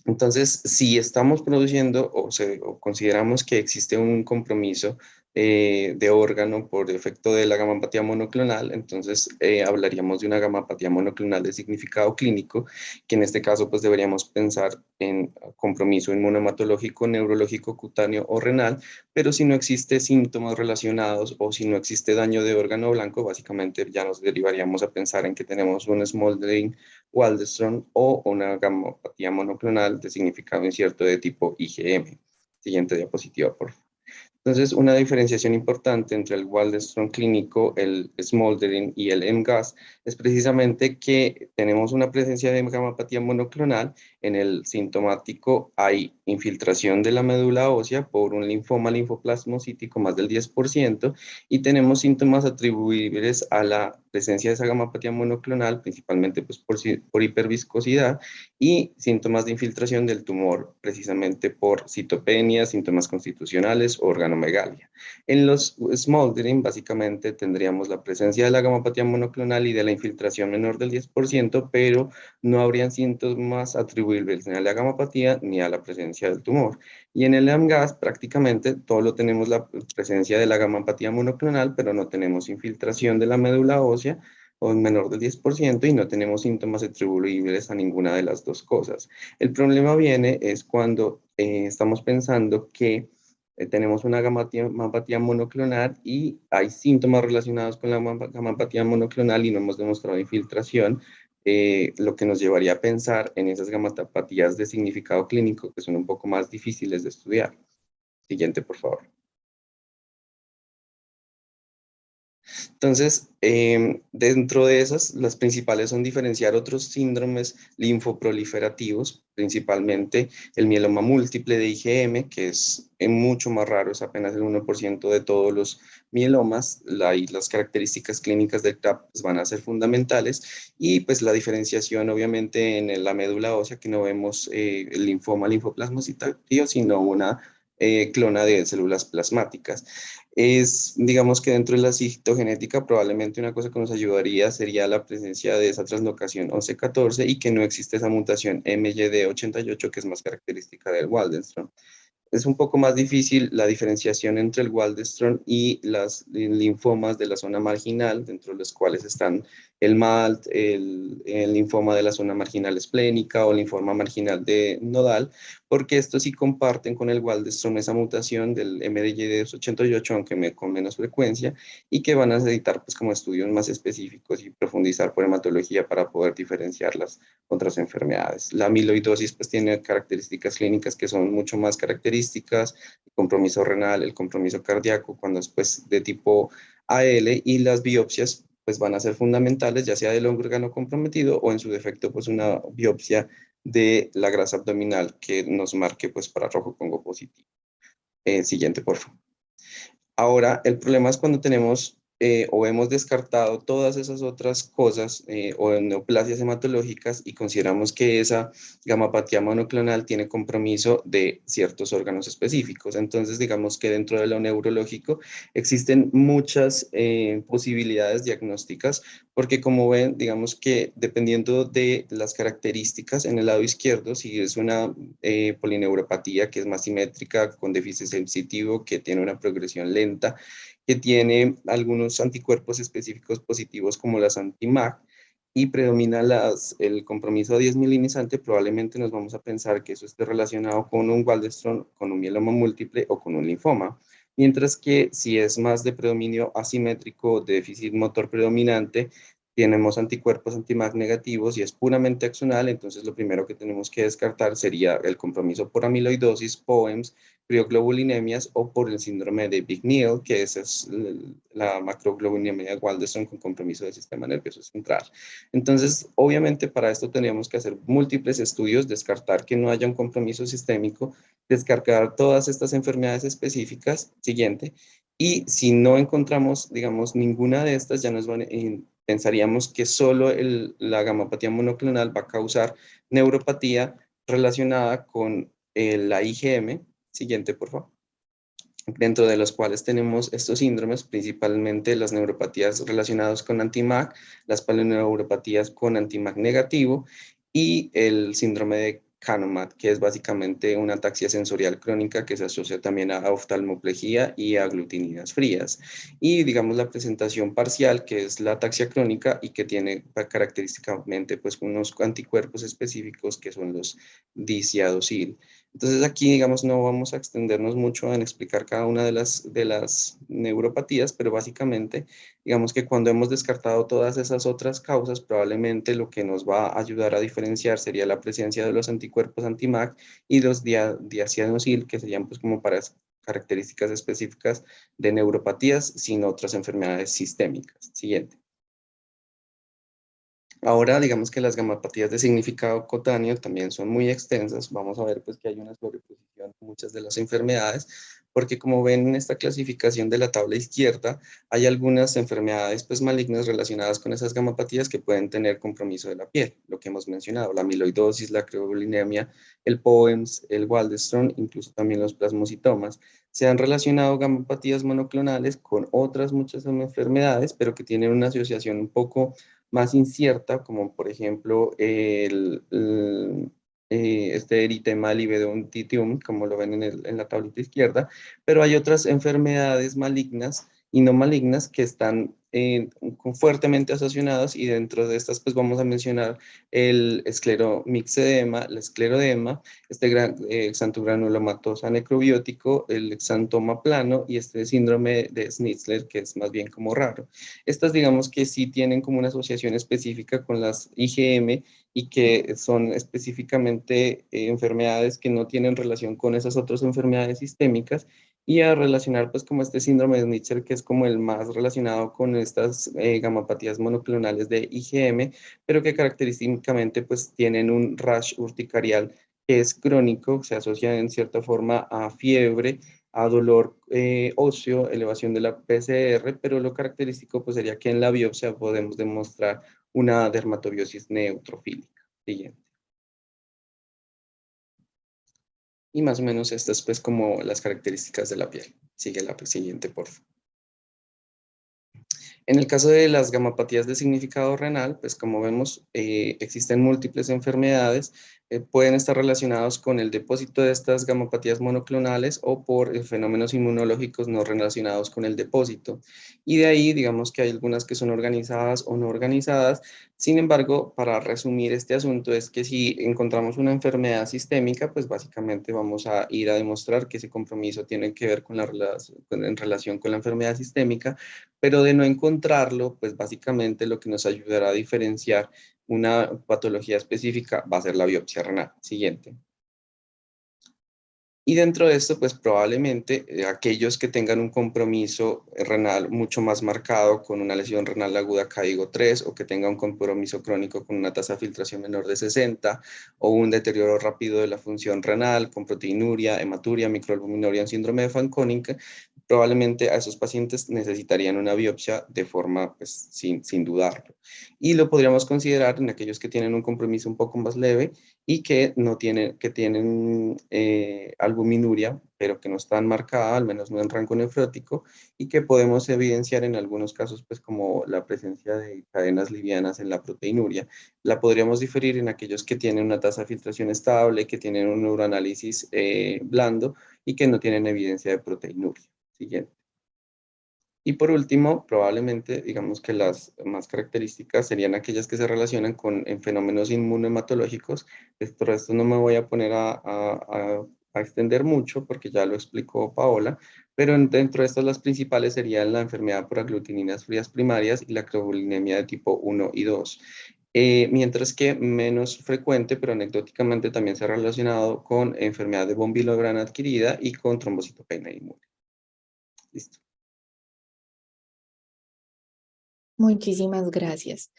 Entonces, si estamos produciendo o consideramos que existe un compromiso de órgano por efecto de la gamapatía monoclonal, entonces hablaríamos de una gamapatía monoclonal de significado clínico, que en este caso pues deberíamos pensar en compromiso inmunohematológico, neurológico, cutáneo o renal, pero si no existe síntomas relacionados o si no existe daño de órgano blanco, básicamente ya nos derivaríamos a pensar en que tenemos un smoldering Waldenström o una gamopatía monoclonal de significado incierto de tipo IgM. Siguiente diapositiva, por favor. Entonces, una diferenciación importante entre el Waldenström clínico, el smoldering y el MGUS es precisamente que tenemos una presencia de gamapatía monoclonal. En el sintomático hay infiltración de la médula ósea por un linfoma linfoplasmocítico más del 10% y tenemos síntomas atribuibles a la presencia de esa gamapatía monoclonal, principalmente pues, por hiperviscosidad y síntomas de infiltración del tumor, precisamente por citopenia, síntomas constitucionales o organomegalia. En los smoldering, básicamente tendríamos la presencia de la gamapatía monoclonal y de la infiltración menor del 10%, pero no habrían síntomas atribuibles ni a la gamapatía ni a la presencia del tumor. Y en el AMGAS prácticamente todo lo tenemos la presencia de la gamapatía monoclonal, pero no tenemos infiltración de la médula ósea o menor del 10% y no tenemos síntomas atribuibles a ninguna de las dos cosas. El problema viene es cuando estamos pensando que tenemos una gamapatía monoclonal y hay síntomas relacionados con la gamapatía monoclonal y no hemos demostrado infiltración, lo que nos llevaría a pensar en esas gamapatías de significado clínico que son un poco más difíciles de estudiar. Siguiente, por favor. Entonces, dentro de esas, las principales son diferenciar otros síndromes linfoproliferativos, principalmente el mieloma múltiple de IgM, que es mucho más raro, es apenas el 1% de todos los mielomas. Y las características clínicas del CRAP pues, van a ser fundamentales y pues la diferenciación obviamente en la médula ósea, que no vemos el linfoma linfoplasmocitario, sino una clona de células plasmáticas. Es, digamos que dentro de la citogenética, probablemente una cosa que nos ayudaría sería la presencia de esa translocación 11-14 y que no existe esa mutación MYD88 que es más característica del Waldenström. Es un poco más difícil la diferenciación entre el Waldenström y las linfomas de la zona marginal, dentro de los cuales están el MALT, el linfoma de la zona marginal esplénica o linfoma marginal de nodal, porque estos sí comparten con el Waldenström esa mutación del MDY288, aunque con menos frecuencia, y que van a necesitar pues, como estudios más específicos y profundizar por hematología para poder diferenciarlas otras enfermedades. La amiloidosis pues tiene características clínicas que son mucho más características, el compromiso renal, el compromiso cardíaco, cuando es pues de tipo AL y las biopsias pues van a ser fundamentales, ya sea del órgano comprometido o en su defecto pues una biopsia de la grasa abdominal que nos marque pues para rojo congo positivo. Siguiente, por favor. Ahora, el problema es cuando tenemos o hemos descartado todas esas otras cosas o neoplasias hematológicas y consideramos que esa gamapatía monoclonal tiene compromiso de ciertos órganos específicos. Entonces, digamos que dentro de lo neurológico existen muchas posibilidades diagnósticas porque como ven, digamos que dependiendo de las características en el lado izquierdo, si es una polineuropatía que es más simétrica, con déficit sensitivo, que tiene una progresión lenta, que tiene algunos anticuerpos específicos positivos como las anti-MAG y predomina el compromiso a 10 milinizante, probablemente nos vamos a pensar que eso esté relacionado con un Waldenström, con un mieloma múltiple o con un linfoma. Mientras que si es más de predominio asimétrico, de déficit motor predominante, tenemos anticuerpos anti-MAG negativos y es puramente axonal, entonces lo primero que tenemos que descartar sería el compromiso por amiloidosis, POEMS, crioglobulinemias o por el síndrome de Big Neal, que esa es la macroglobulinemia de Waldenström con compromiso del sistema nervioso central. Entonces, obviamente para esto tenemos que hacer múltiples estudios, descartar que no haya un compromiso sistémico, descartar todas estas enfermedades específicas, siguiente, y si no encontramos, digamos, ninguna de estas, ya nos pensaríamos que solo la gamapatía monoclonal va a causar neuropatía relacionada con la IgM. Siguiente, por favor. Dentro de los cuales tenemos estos síndromes, principalmente las neuropatías relacionadas con anti-MAG, las polineuropatías con anti-MAG negativo y el síndrome de Canomat, que es básicamente una ataxia sensorial crónica que se asocia también a oftalmoplejía y a aglutininas frías. Y digamos la presentación parcial, que es la ataxia crónica y que tiene característicamente pues unos anticuerpos específicos que son los diciadosil. Entonces aquí, digamos, no vamos a extendernos mucho en explicar cada una de las neuropatías, pero básicamente, digamos que cuando hemos descartado todas esas otras causas, probablemente lo que nos va a ayudar a diferenciar sería la presencia de los anticuerpos anti-MAC y los diacianosil, que serían pues como para características específicas de neuropatías sin otras enfermedades sistémicas. Siguiente. Ahora, digamos que las gamapatías de significado cutáneo también son muy extensas. Vamos a ver pues que hay una sobreposición de muchas de las enfermedades, porque como ven en esta clasificación de la tabla izquierda, hay algunas enfermedades pues malignas relacionadas con esas gamapatías que pueden tener compromiso de la piel, lo que hemos mencionado, la amiloidosis, la acrobulinemia, el POEMS, el Waldenström, incluso también los plasmocitomas. Se han relacionado gamapatías monoclonales con otras muchas enfermedades, pero que tienen una asociación un poco más incierta, como por ejemplo este eritema livedontitium, como lo ven en la tablita izquierda, pero hay otras enfermedades malignas y no malignas que están fuertemente asociadas, y dentro de estas pues vamos a mencionar el escleromixedema, la esclerodema, este xantogranulomatosa necrobiótico, el xantoma plano y este síndrome de Schnitzler, que es más bien como raro. Estas digamos que sí tienen como una asociación específica con las IgM y que son específicamente enfermedades que no tienen relación con esas otras enfermedades sistémicas, y a relacionar pues como este síndrome de Schnitzler, que es como el más relacionado con estas gamapatías monoclonales de IgM, pero que característicamente pues tienen un rash urticarial que es crónico, se asocia en cierta forma a fiebre, a dolor óseo, elevación de la PCR, pero lo característico pues sería que en la biopsia podemos demostrar una dermatobiosis neutrofílica. Siguiente. Y más o menos estas pues como las características de la piel. Sigue la siguiente, por favor. En el caso de las gamapatías de significado renal, pues como vemos, existen múltiples enfermedades, pueden estar relacionados con el depósito de estas gamapatías monoclonales o por fenómenos inmunológicos no relacionados con el depósito. Y de ahí, digamos que hay algunas que son organizadas o no organizadas. Sin embargo, para resumir este asunto, es que si encontramos una enfermedad sistémica, pues básicamente vamos a ir a demostrar que ese compromiso tiene que ver con en relación con la enfermedad sistémica, pero de no encontrarlo, pues básicamente lo que nos ayudará a diferenciar una patología específica va a ser la biopsia renal. Siguiente. Y dentro de esto, pues probablemente aquellos que tengan un compromiso renal mucho más marcado con una lesión renal aguda CAIGO 3 o que tenga un compromiso crónico con una tasa de filtración menor de 60 o un deterioro rápido de la función renal con proteinuria, hematuria, microalbuminuria, un síndrome de Fanconi, probablemente a esos pacientes necesitarían una biopsia de forma, pues, sin dudarlo. Y lo podríamos considerar en aquellos que tienen un compromiso un poco más leve y que tienen albuminuria, pero que no están marcada, al menos no en rango nefrótico, y que podemos evidenciar en algunos casos, pues como la presencia de cadenas livianas en la proteinuria. La podríamos diferir en aquellos que tienen una tasa de filtración estable, que tienen un neuroanálisis blando y que no tienen evidencia de proteinuria. Siguiente. Y por último, probablemente, digamos que las más características serían aquellas que se relacionan con fenómenos inmunohematológicos. Pero esto no me voy a poner a extender mucho porque ya lo explicó Paola, pero dentro de estas las principales serían la enfermedad por aglutininas frías primarias y la acrobulinemia de tipo 1 y 2. Mientras que menos frecuente, pero anecdóticamente también se ha relacionado con enfermedad de von Willebrand adquirida y con trombocitopenia inmune. Listo. Muchísimas gracias.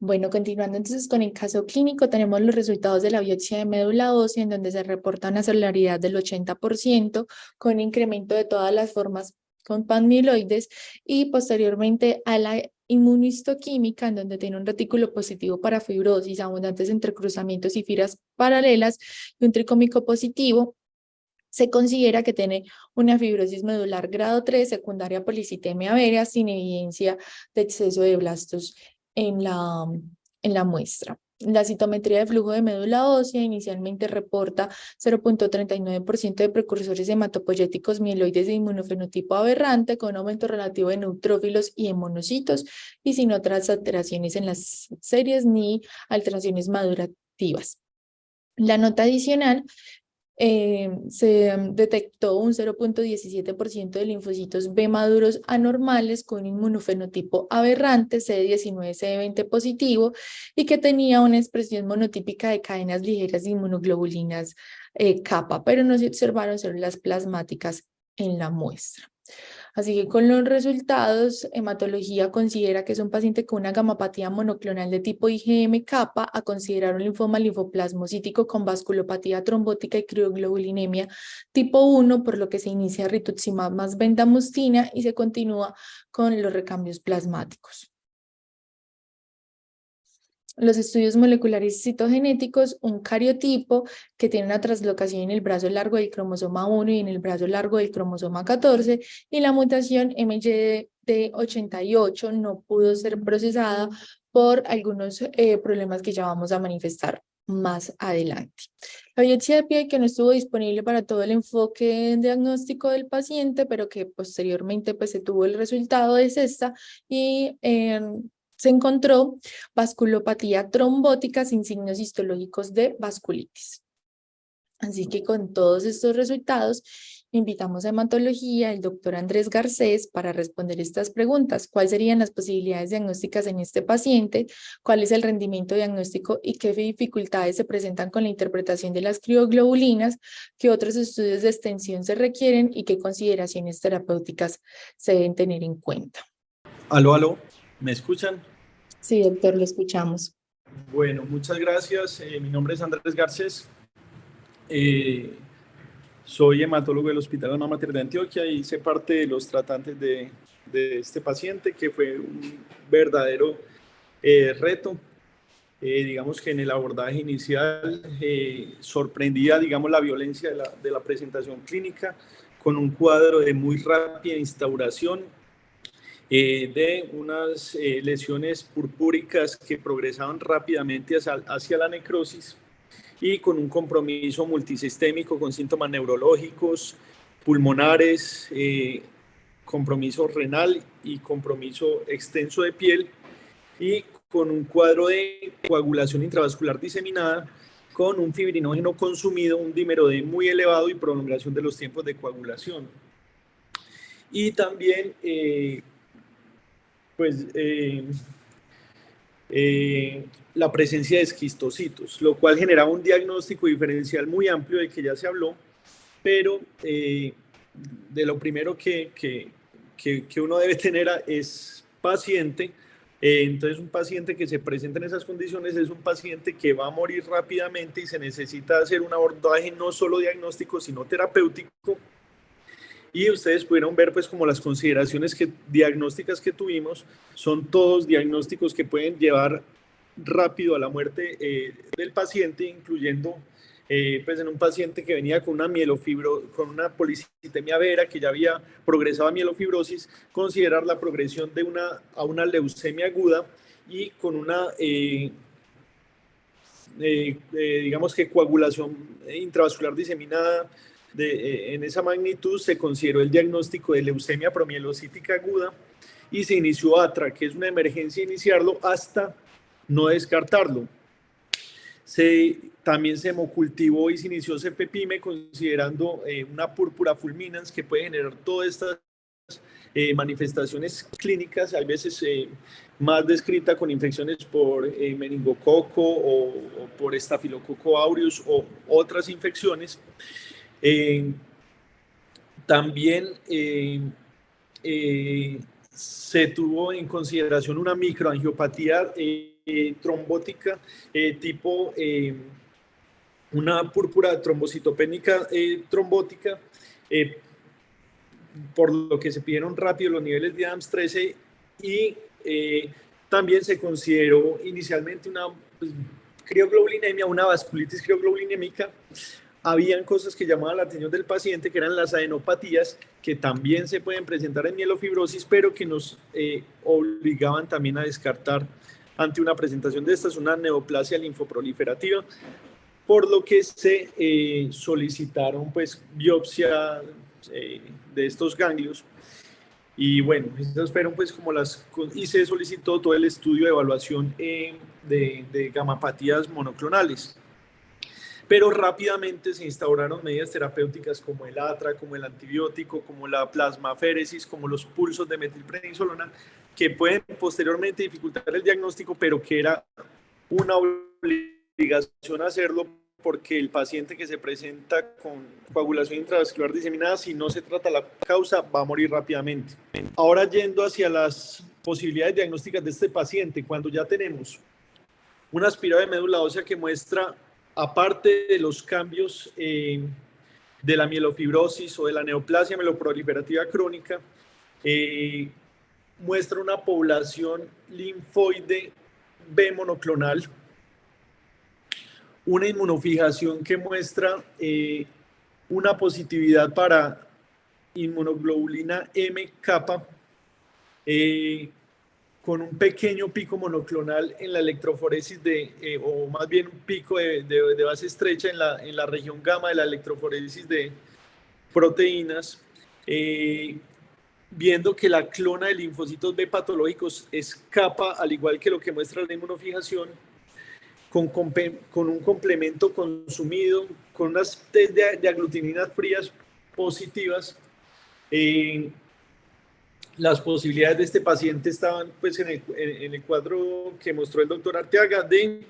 Bueno, continuando entonces con el caso clínico, tenemos los resultados de la biopsia de médula ósea, en donde se reporta una celularidad del 80%, con incremento de todas las formas con panmiloides, y posteriormente a la inmunohistoquímica, en donde tiene un retículo positivo para fibrosis, abundantes entrecruzamientos y filas paralelas, y un tricómico positivo. Se considera que tiene una fibrosis medular grado 3, secundaria policitemia vera, sin evidencia de exceso de blastos en la muestra. La citometría de flujo de médula ósea inicialmente reporta 0,39% de precursores hematopoyéticos mieloides de inmunofenotipo aberrante con aumento relativo de neutrófilos y en monocitos y sin otras alteraciones en las series ni alteraciones madurativas. La nota adicional se detectó un 0,17% de linfocitos B maduros anormales con inmunofenotipo aberrante CD19, CD20 positivo y que tenía una expresión monotípica de cadenas ligeras de inmunoglobulinas kappa, pero no se observaron células plasmáticas en la muestra. Así que con los resultados, hematología considera que es un paciente con una gamapatía monoclonal de tipo IgM-kappa a considerar un linfoma linfoplasmocítico con vasculopatía trombótica y crioglobulinemia tipo 1, por lo que se inicia rituximab más bendamustine y se continúa con los recambios plasmáticos. Los estudios moleculares citogenéticos, un cariotipo que tiene una translocación en el brazo largo del cromosoma 1 y en el brazo largo del cromosoma 14, y la mutación MYD88 no pudo ser procesada por algunos problemas que ya vamos a manifestar más adelante. La biopsia de piel que no estuvo disponible para todo el enfoque diagnóstico del paciente, pero que posteriormente pues, se tuvo el resultado es esta y se encontró vasculopatía trombótica sin signos histológicos de vasculitis. Así que con todos estos resultados, invitamos a hematología, el doctor Andrés Garcés, para responder estas preguntas. ¿Cuáles serían las posibilidades diagnósticas en este paciente? ¿Cuál es el rendimiento diagnóstico y qué dificultades se presentan con la interpretación de las crioglobulinas? ¿Qué otros estudios de extensión se requieren y qué consideraciones terapéuticas se deben tener en cuenta? Aló, aló, ¿me escuchan? Sí, doctor, lo escuchamos. Bueno, muchas gracias. Mi nombre es Andrés Garcés. Soy hematólogo del Hospital Alma Mater de Antioquia y hice parte de los tratantes de este paciente, que fue un verdadero reto. Digamos que en el abordaje inicial sorprendía, digamos, la violencia de la presentación clínica, con un cuadro de muy rápida instauración de unas lesiones purpúricas que progresaban rápidamente hacia la necrosis y con un compromiso multisistémico con síntomas neurológicos, pulmonares, compromiso renal y compromiso extenso de piel, y con un cuadro de coagulación intravascular diseminada con un fibrinógeno consumido, un dímero D muy elevado y prolongación de los tiempos de coagulación. Y también la presencia de esquistocitos, lo cual generaba un diagnóstico diferencial muy amplio de que ya se habló, pero de lo primero que uno debe tener es paciente. Entonces, un paciente que se presenta en esas condiciones es un paciente que va a morir rápidamente y se necesita hacer un abordaje no solo diagnóstico, sino terapéutico. Y ustedes pudieron ver pues como las consideraciones diagnósticas que tuvimos son todos diagnósticos que pueden llevar rápido a la muerte del paciente, incluyendo pues en un paciente que venía con con una policitemia vera, que ya había progresado a mielofibrosis, considerar la progresión a una leucemia aguda y con una digamos que coagulación intravascular diseminada en esa magnitud. Se consideró el diagnóstico de leucemia promielocítica aguda y se inició ATRA, que es una emergencia iniciarlo hasta no descartarlo. También se hemocultivó y se inició CFPIME considerando una púrpura fulminans que puede generar todas estas manifestaciones clínicas, a veces más descrita con infecciones por meningococo o por estafilococo aureus o otras infecciones. También se tuvo en consideración una microangiopatía trombótica tipo una púrpura trombocitopénica trombótica, por lo que se pidieron rápido los niveles de Adams 13 y también se consideró inicialmente una crioglobulinemia, una vasculitis crioglobulinémica. Habían cosas que llamaban la atención del paciente, que eran las adenopatías, que también se pueden presentar en mielofibrosis, pero que nos obligaban también a descartar ante una presentación de estas, una neoplasia linfoproliferativa, por lo que se solicitaron pues biopsia de estos ganglios. Y bueno, esas fueron pues como y se solicitó todo el estudio de evaluación de gamapatías monoclonales. Pero rápidamente se instauraron medidas terapéuticas como el ATRA, como el antibiótico, como la plasmaféresis, como los pulsos de metilprednisolona, que pueden posteriormente dificultar el diagnóstico, pero que era una obligación hacerlo porque el paciente que se presenta con coagulación intravascular diseminada, si no se trata la causa, va a morir rápidamente. Ahora yendo hacia las posibilidades diagnósticas de este paciente, cuando ya tenemos una aspirada de médula ósea que muestra, aparte de los cambios de la mielofibrosis o de la neoplasia mieloproliferativa crónica, muestra una población linfoide B monoclonal, una inmunofijación que muestra una positividad para inmunoglobulina M kappa, con un pequeño pico monoclonal en la electroforesis o más bien un pico de base estrecha en la región gamma de la electroforesis de proteínas, viendo que la clona de linfocitos B patológicos es kappa, al igual que lo que muestra la inmunofijación, con un complemento consumido, con unas test de aglutininas frías positivas. Las posibilidades de este paciente estaban pues, en el cuadro que mostró el doctor Arteaga de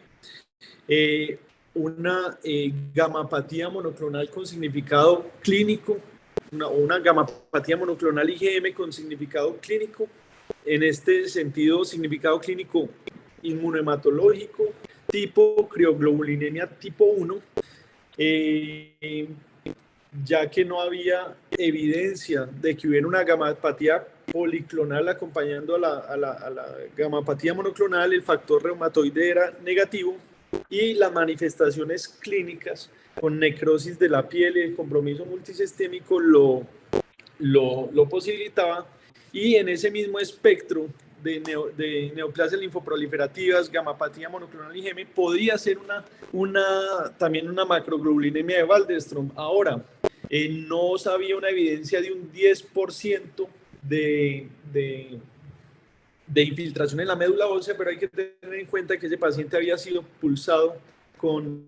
una gamapatía monoclonal con significado clínico, una gamapatía monoclonal IgM con significado clínico, en este sentido significado clínico inmunohematológico, tipo crioglobulinemia tipo 1, ya que no había evidencia de que hubiera una gamapatía policlonal acompañando a la gamapatía monoclonal. El factor reumatoide era negativo y las manifestaciones clínicas con necrosis de la piel y el compromiso multisistémico lo posibilitaba. Y en ese mismo espectro de neoplasias linfoproliferativas, gamapatía monoclonal IgM, podría ser también una macroglobulinemia de Waldenström. Ahora, no sabía una evidencia de un 10% de infiltración en la médula ósea, pero hay que tener en cuenta que ese paciente había sido pulsado con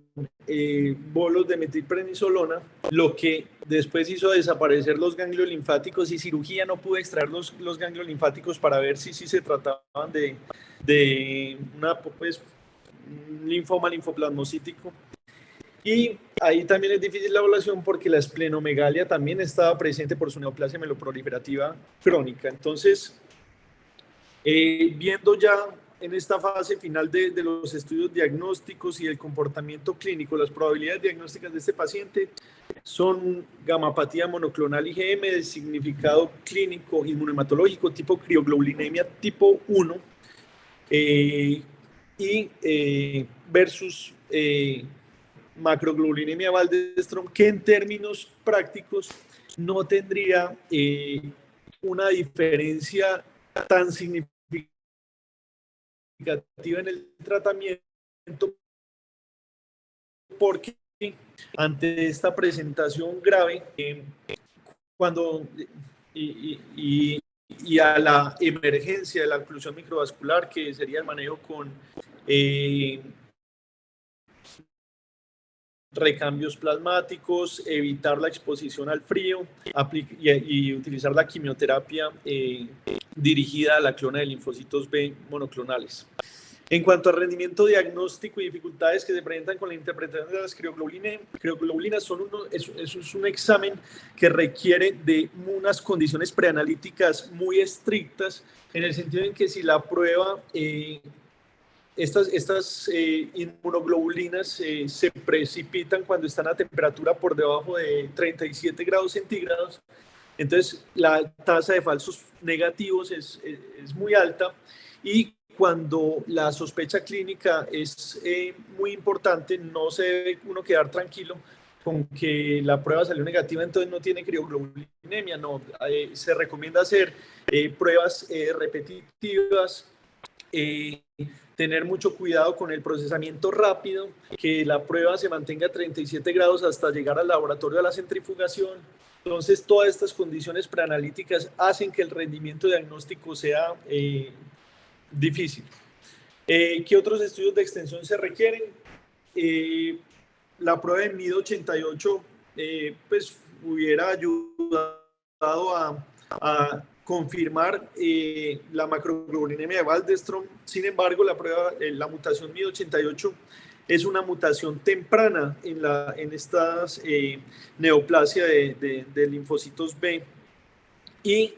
bolos de metilprednisolona, lo que después hizo desaparecer los ganglios linfáticos, y cirugía no pudo extraer los ganglios linfáticos para ver si se trataban de un linfoma linfoplasmocítico. Y ahí también es difícil la evaluación porque la esplenomegalia también estaba presente por su neoplasia mieloproliferativa crónica. Entonces, viendo ya en esta fase final de los estudios diagnósticos y el comportamiento clínico, las probabilidades diagnósticas de este paciente son gamapatía monoclonal IgM de significado clínico inmunohematológico tipo crioglobulinemia tipo 1 versus macroglobulinemia Waldenström, que en términos prácticos no tendría una diferencia tan significativa en el tratamiento, porque ante esta presentación grave, y a la emergencia de la oclusión microvascular, que sería el manejo con recambios plasmáticos, evitar la exposición al frío y utilizar la quimioterapia dirigida a la clona de linfocitos B monoclonales. En cuanto al rendimiento diagnóstico y dificultades que se presentan con la interpretación de las crioglobulinas, es un examen que requiere de unas condiciones preanalíticas muy estrictas, en el sentido en que si la prueba, estas inmunoglobulinas se precipitan cuando están a temperatura por debajo de 37 grados centígrados, entonces la tasa de falsos negativos es muy alta, y cuando la sospecha clínica es muy importante, no se debe uno quedar tranquilo con que la prueba salió negativa, entonces no tiene crioglobulinemia. No, se recomienda hacer pruebas repetitivas tener mucho cuidado con el procesamiento rápido, que la prueba se mantenga a 37 grados hasta llegar al laboratorio de la centrifugación. Entonces, todas estas condiciones preanalíticas hacen que el rendimiento diagnóstico sea difícil. ¿Qué otros estudios de extensión se requieren? La prueba de MID88 pues hubiera ayudado a confirmar la macroglobulinemia de Waldenström. Sin embargo, la mutación MID88 es una mutación temprana en estas neoplasia de linfocitos B, y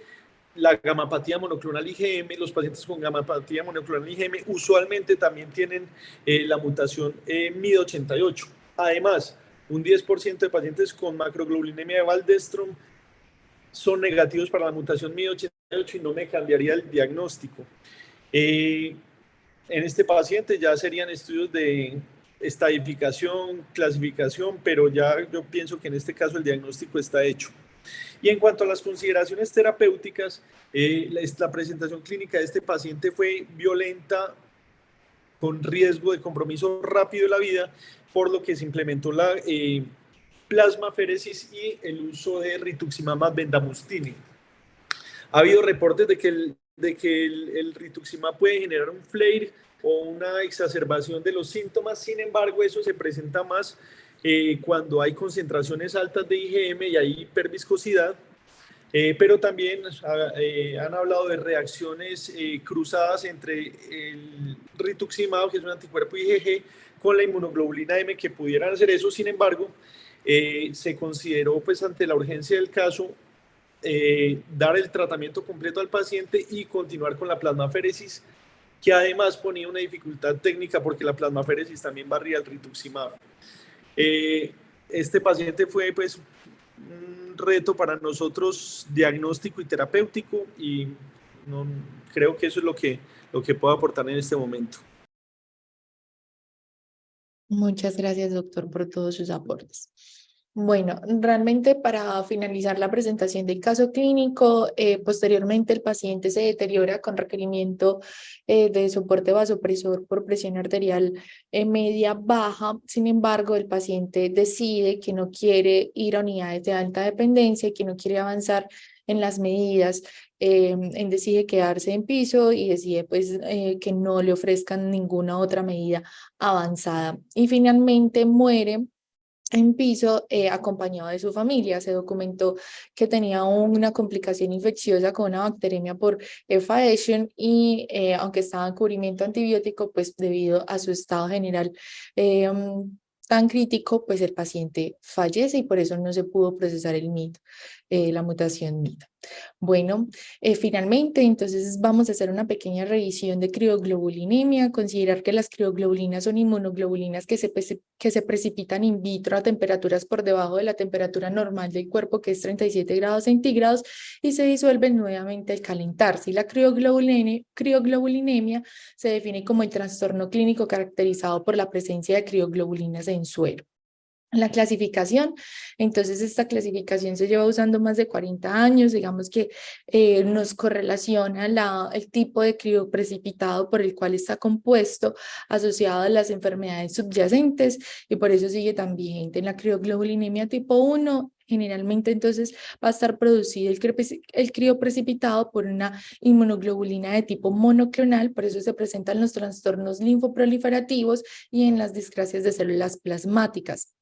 la gamapatía monoclonal IgM, los pacientes con gamapatía monoclonal IgM usualmente también tienen la mutación MID88. Además, un 10% de pacientes con macroglobulinemia de Waldenström son negativos para la mutación MID88 y no me cambiaría el diagnóstico. En este paciente ya serían estudios de estadificación, clasificación, pero ya yo pienso que en este caso el diagnóstico está hecho. Y en cuanto a las consideraciones terapéuticas, la presentación clínica de este paciente fue violenta, con riesgo de compromiso rápido de la vida, por lo que se implementó la plasmaféresis y el uso de rituximab más bendamustine. Ha habido reportes de que el rituximab puede generar un flare o una exacerbación de los síntomas. Sin embargo, eso se presenta más cuando hay concentraciones altas de IgM y hay hiperviscosidad, pero también han hablado de reacciones cruzadas entre el rituximab, que es un anticuerpo IgG, con la inmunoglobulina M, que pudieran hacer eso. Sin embargo, se consideró, pues, ante la urgencia del caso, dar el tratamiento completo al paciente y continuar con la plasmaféresis, que además ponía una dificultad técnica porque la plasmaféresis también barría el rituximab. Este paciente fue, pues, un reto para nosotros diagnóstico y terapéutico, y creo que eso es lo que puedo aportar en este momento. Muchas gracias, doctor, por todos sus aportes. Bueno, realmente para finalizar la presentación del caso clínico, posteriormente el paciente se deteriora con requerimiento de soporte vasopresor por presión arterial media baja. Sin embargo, el paciente decide que no quiere ir a unidades de alta dependencia y que no quiere avanzar en las medidas. Decide quedarse en piso y decide, pues, que no le ofrezcan ninguna otra medida avanzada. Y finalmente muere en piso acompañado de su familia. Se documentó que tenía una complicación infecciosa con una bacteremia por F-adhesion y aunque estaba en cubrimiento antibiótico, pues debido a su estado general tan crítico, pues el paciente fallece y por eso no se pudo procesar el MID, la mutación MID. Bueno, finalmente, entonces vamos a hacer una pequeña revisión de crioglobulinemia, considerar que las crioglobulinas son inmunoglobulinas que se precipitan in vitro a temperaturas por debajo de la temperatura normal del cuerpo, que es 37 grados centígrados, y se disuelven nuevamente al calentarse. Y la crioglobulinemia se define como el trastorno clínico caracterizado por la presencia de crioglobulinas en suero. La clasificación, entonces esta clasificación se lleva usando más de 40 años, digamos que nos correlaciona el tipo de crioprecipitado por el cual está compuesto, asociado a las enfermedades subyacentes, y por eso sigue tan vigente. En la crioglobulinemia tipo 1, generalmente entonces va a estar producido el crioprecipitado por una inmunoglobulina de tipo monoclonal, por eso se presentan los trastornos linfoproliferativos y en las discrasias de células plasmáticas.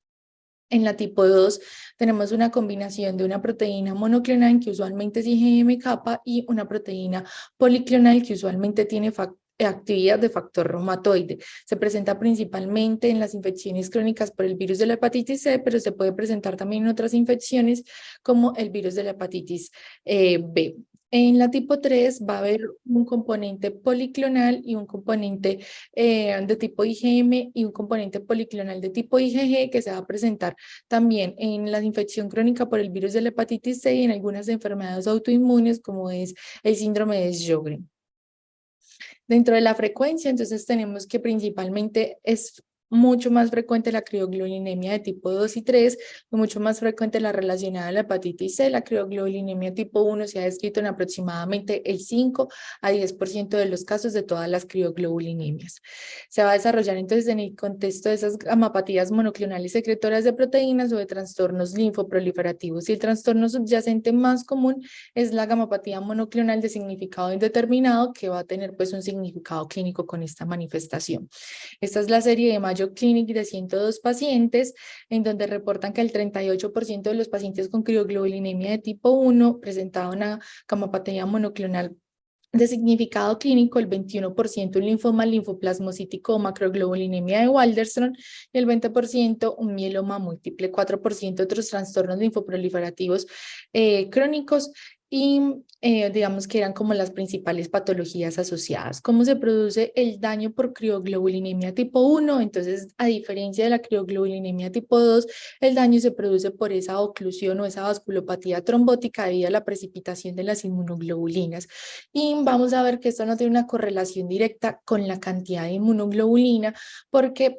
En la tipo 2 tenemos una combinación de una proteína monoclonal, que usualmente es IgM-kappa, y una proteína policlonal, que usualmente tiene actividad de factor reumatoide. Se presenta principalmente en las infecciones crónicas por el virus de la hepatitis C, pero se puede presentar también en otras infecciones como el virus de la hepatitis B. En la tipo 3 va a haber un componente policlonal y un componente de tipo IgM y un componente policlonal de tipo IgG, que se va a presentar también en la infección crónica por el virus de la hepatitis C y en algunas enfermedades autoinmunes, como es el síndrome de Sjögren. Dentro de la frecuencia, entonces tenemos que principalmente es mucho más frecuente la crioglobulinemia de tipo 2 y 3, mucho más frecuente la relacionada a la hepatitis C. La crioglobulinemia tipo 1 se ha descrito en aproximadamente el 5 a 10% de los casos de todas las crioglobulinemias. Se va a desarrollar entonces en el contexto de esas gamapatías monoclonales secretoras de proteínas o de trastornos linfoproliferativos. Y el trastorno subyacente más común es la gamapatía monoclonal de significado indeterminado, que va a tener pues un significado clínico con esta manifestación. Esta es la serie de Mayo Clinic de 102 pacientes, en donde reportan que el 38% de los pacientes con crioglobulinemia de tipo 1 presentaban una gamapatía monoclonal de significado clínico, el 21% un linfoma linfoplasmocítico o macroglobulinemia de Waldenström, y el 20% un mieloma múltiple, 4% otros trastornos linfoproliferativos crónicos, y digamos que eran como las principales patologías asociadas. ¿Cómo se produce el daño por crioglobulinemia tipo 1? Entonces, a diferencia de la crioglobulinemia tipo 2, el daño se produce por esa oclusión o esa vasculopatía trombótica debido a la precipitación de las inmunoglobulinas. Y vamos a ver que esto no tiene una correlación directa con la cantidad de inmunoglobulina, porque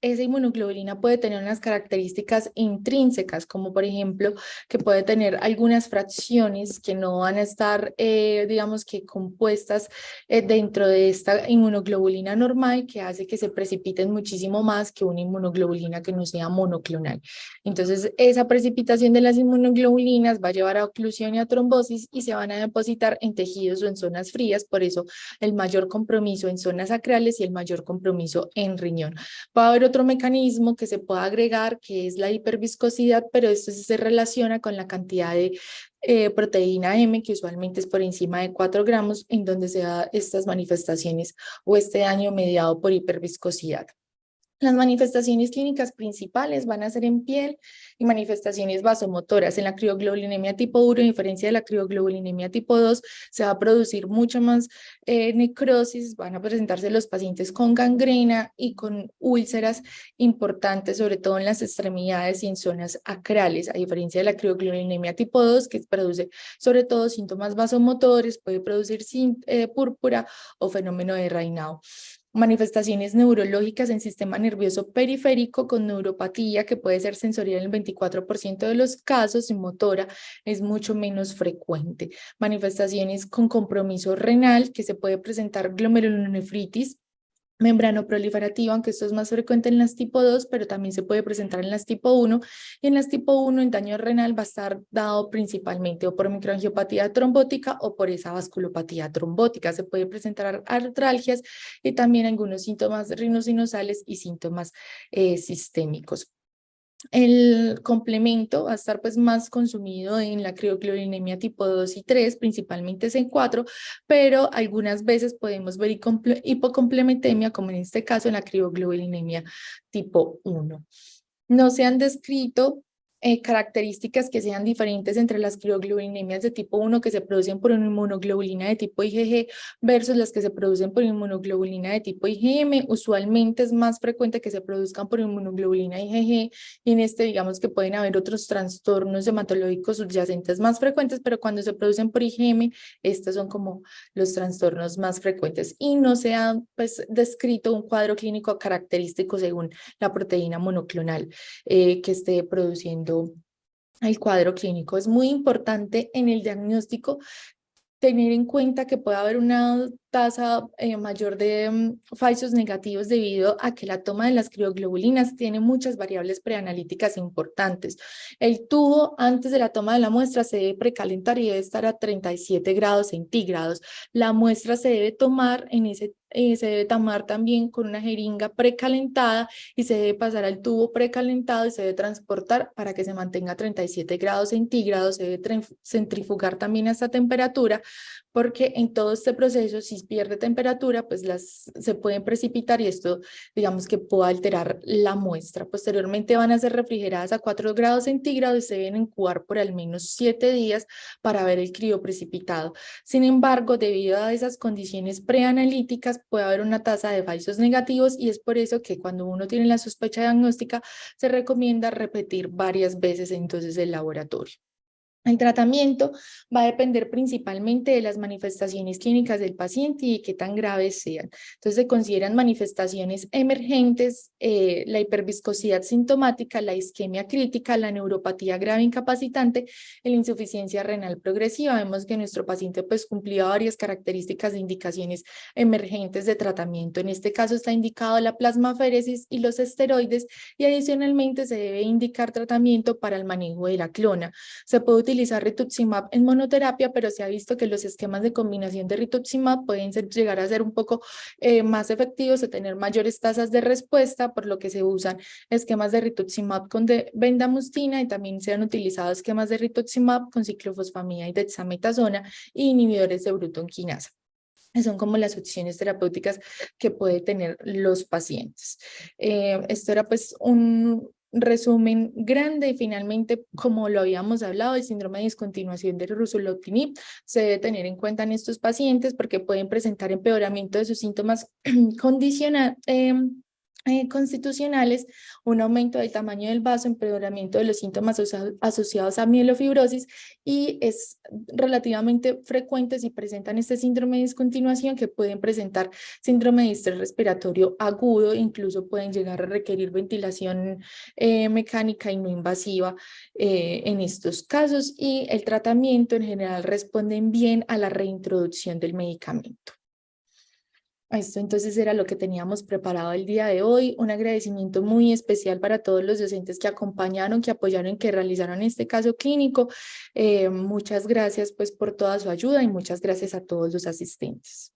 esa inmunoglobulina puede tener unas características intrínsecas, como por ejemplo que puede tener algunas fracciones que no van a estar, digamos que compuestas dentro de esta inmunoglobulina normal, que hace que se precipiten muchísimo más que una inmunoglobulina que no sea monoclonal. Entonces, esa precipitación de las inmunoglobulinas va a llevar a oclusión y a trombosis y se van a depositar en tejidos o en zonas frías, por eso el mayor compromiso en zonas sacrales y el mayor compromiso en riñón. Va a haber otro mecanismo que se pueda agregar, que es la hiperviscosidad, pero esto sí se relaciona con la cantidad de proteína M, que usualmente es por encima de 4 gramos, en donde se da estas manifestaciones o este daño mediado por hiperviscosidad. Las manifestaciones clínicas principales van a ser en piel y manifestaciones vasomotoras. En la crioglobulinemia tipo 1, a diferencia de la crioglobulinemia tipo 2, se va a producir mucho más necrosis, van a presentarse los pacientes con gangrena y con úlceras importantes, sobre todo en las extremidades y en zonas acrales, a diferencia de la crioglobulinemia tipo 2, que produce sobre todo síntomas vasomotores, puede producir púrpura o fenómeno de Raynaud. Manifestaciones neurológicas en sistema nervioso periférico con neuropatía, que puede ser sensorial en el 24% de los casos, y motora es mucho menos frecuente. Manifestaciones con compromiso renal, que se puede presentar glomerulonefritis membranoproliferativa, aunque esto es más frecuente en las tipo 2, pero también se puede presentar en las tipo 1. Y en las tipo 1 el daño renal va a estar dado principalmente o por microangiopatía trombótica o por esa vasculopatía trombótica. Se puede presentar artralgias y también algunos síntomas rinosinusales y síntomas sistémicos. El complemento va a estar pues más consumido en la crioglobulinemia tipo 2 y 3, principalmente C4, pero algunas veces podemos ver hipocomplementemia, como en este caso en la crioglobulinemia tipo 1. No se han descrito características que sean diferentes entre las crioglobulinemias de tipo 1 que se producen por una inmunoglobulina de tipo IgG versus las que se producen por inmunoglobulina de tipo IgM. Usualmente es más frecuente que se produzcan por inmunoglobulina IgG, y en este digamos que pueden haber otros trastornos hematológicos subyacentes más frecuentes, pero cuando se producen por IgM, estos son como los trastornos más frecuentes y no se ha pues descrito un cuadro clínico característico según la proteína monoclonal que esté produciendo el cuadro clínico. Es muy importante en el diagnóstico tener en cuenta que puede haber una tasa mayor de falsos negativos debido a que la toma de las crioglobulinas tiene muchas variables preanalíticas importantes. El tubo antes de la toma de la muestra se debe precalentar y debe estar a 37 grados centígrados. La muestra se debe tomar se debe tomar también con una jeringa precalentada y se debe pasar al tubo precalentado y se debe transportar para que se mantenga a 37 grados centígrados. Se debe centrifugar también a esta temperatura, porque en todo este proceso, si pierde temperatura, pues se pueden precipitar y esto, digamos que puede alterar la muestra. Posteriormente van a ser refrigeradas a 4 grados centígrados y se deben incubar por al menos 7 días para ver el crioprecipitado. Sin embargo, debido a esas condiciones preanalíticas, puede haber una tasa de falsos negativos y es por eso que cuando uno tiene la sospecha diagnóstica, se recomienda repetir varias veces entonces el laboratorio. El tratamiento va a depender principalmente de las manifestaciones clínicas del paciente y de qué tan graves sean. Entonces se consideran manifestaciones emergentes, la hiperviscosidad sintomática, la isquemia crítica, la neuropatía grave incapacitante y la insuficiencia renal progresiva. Vemos que nuestro paciente pues cumplía varias características de indicaciones emergentes de tratamiento. En este caso está indicado la plasmaféresis y los esteroides y adicionalmente se debe indicar tratamiento para el manejo de la clona. Se puede utilizar rituximab en monoterapia, pero se ha visto que los esquemas de combinación de rituximab pueden llegar a ser un poco más efectivos o tener mayores tasas de respuesta, por lo que se usan esquemas de rituximab con bendamustina y también se han utilizado esquemas de rituximab con ciclofosfamida y dexametasona y inhibidores de Bruton quinasa. Son como las opciones terapéuticas que pueden tener los pacientes. Esto era pues un resumen grande y finalmente, como lo habíamos hablado, el síndrome de discontinuación de ruxolitinib se debe tener en cuenta en estos pacientes porque pueden presentar empeoramiento de sus síntomas constitucionales, un aumento del tamaño del vaso, empeoramiento de los síntomas asociados a mielofibrosis y es relativamente frecuente si presentan este síndrome de discontinuación que pueden presentar síndrome de estrés respiratorio agudo, incluso pueden llegar a requerir ventilación mecánica y no invasiva en estos casos y el tratamiento en general responden bien a la reintroducción del medicamento. Esto entonces era lo que teníamos preparado el día de hoy. Un agradecimiento muy especial para todos los docentes que acompañaron, que apoyaron, que realizaron este caso clínico. Muchas gracias pues por toda su ayuda y muchas gracias a todos los asistentes.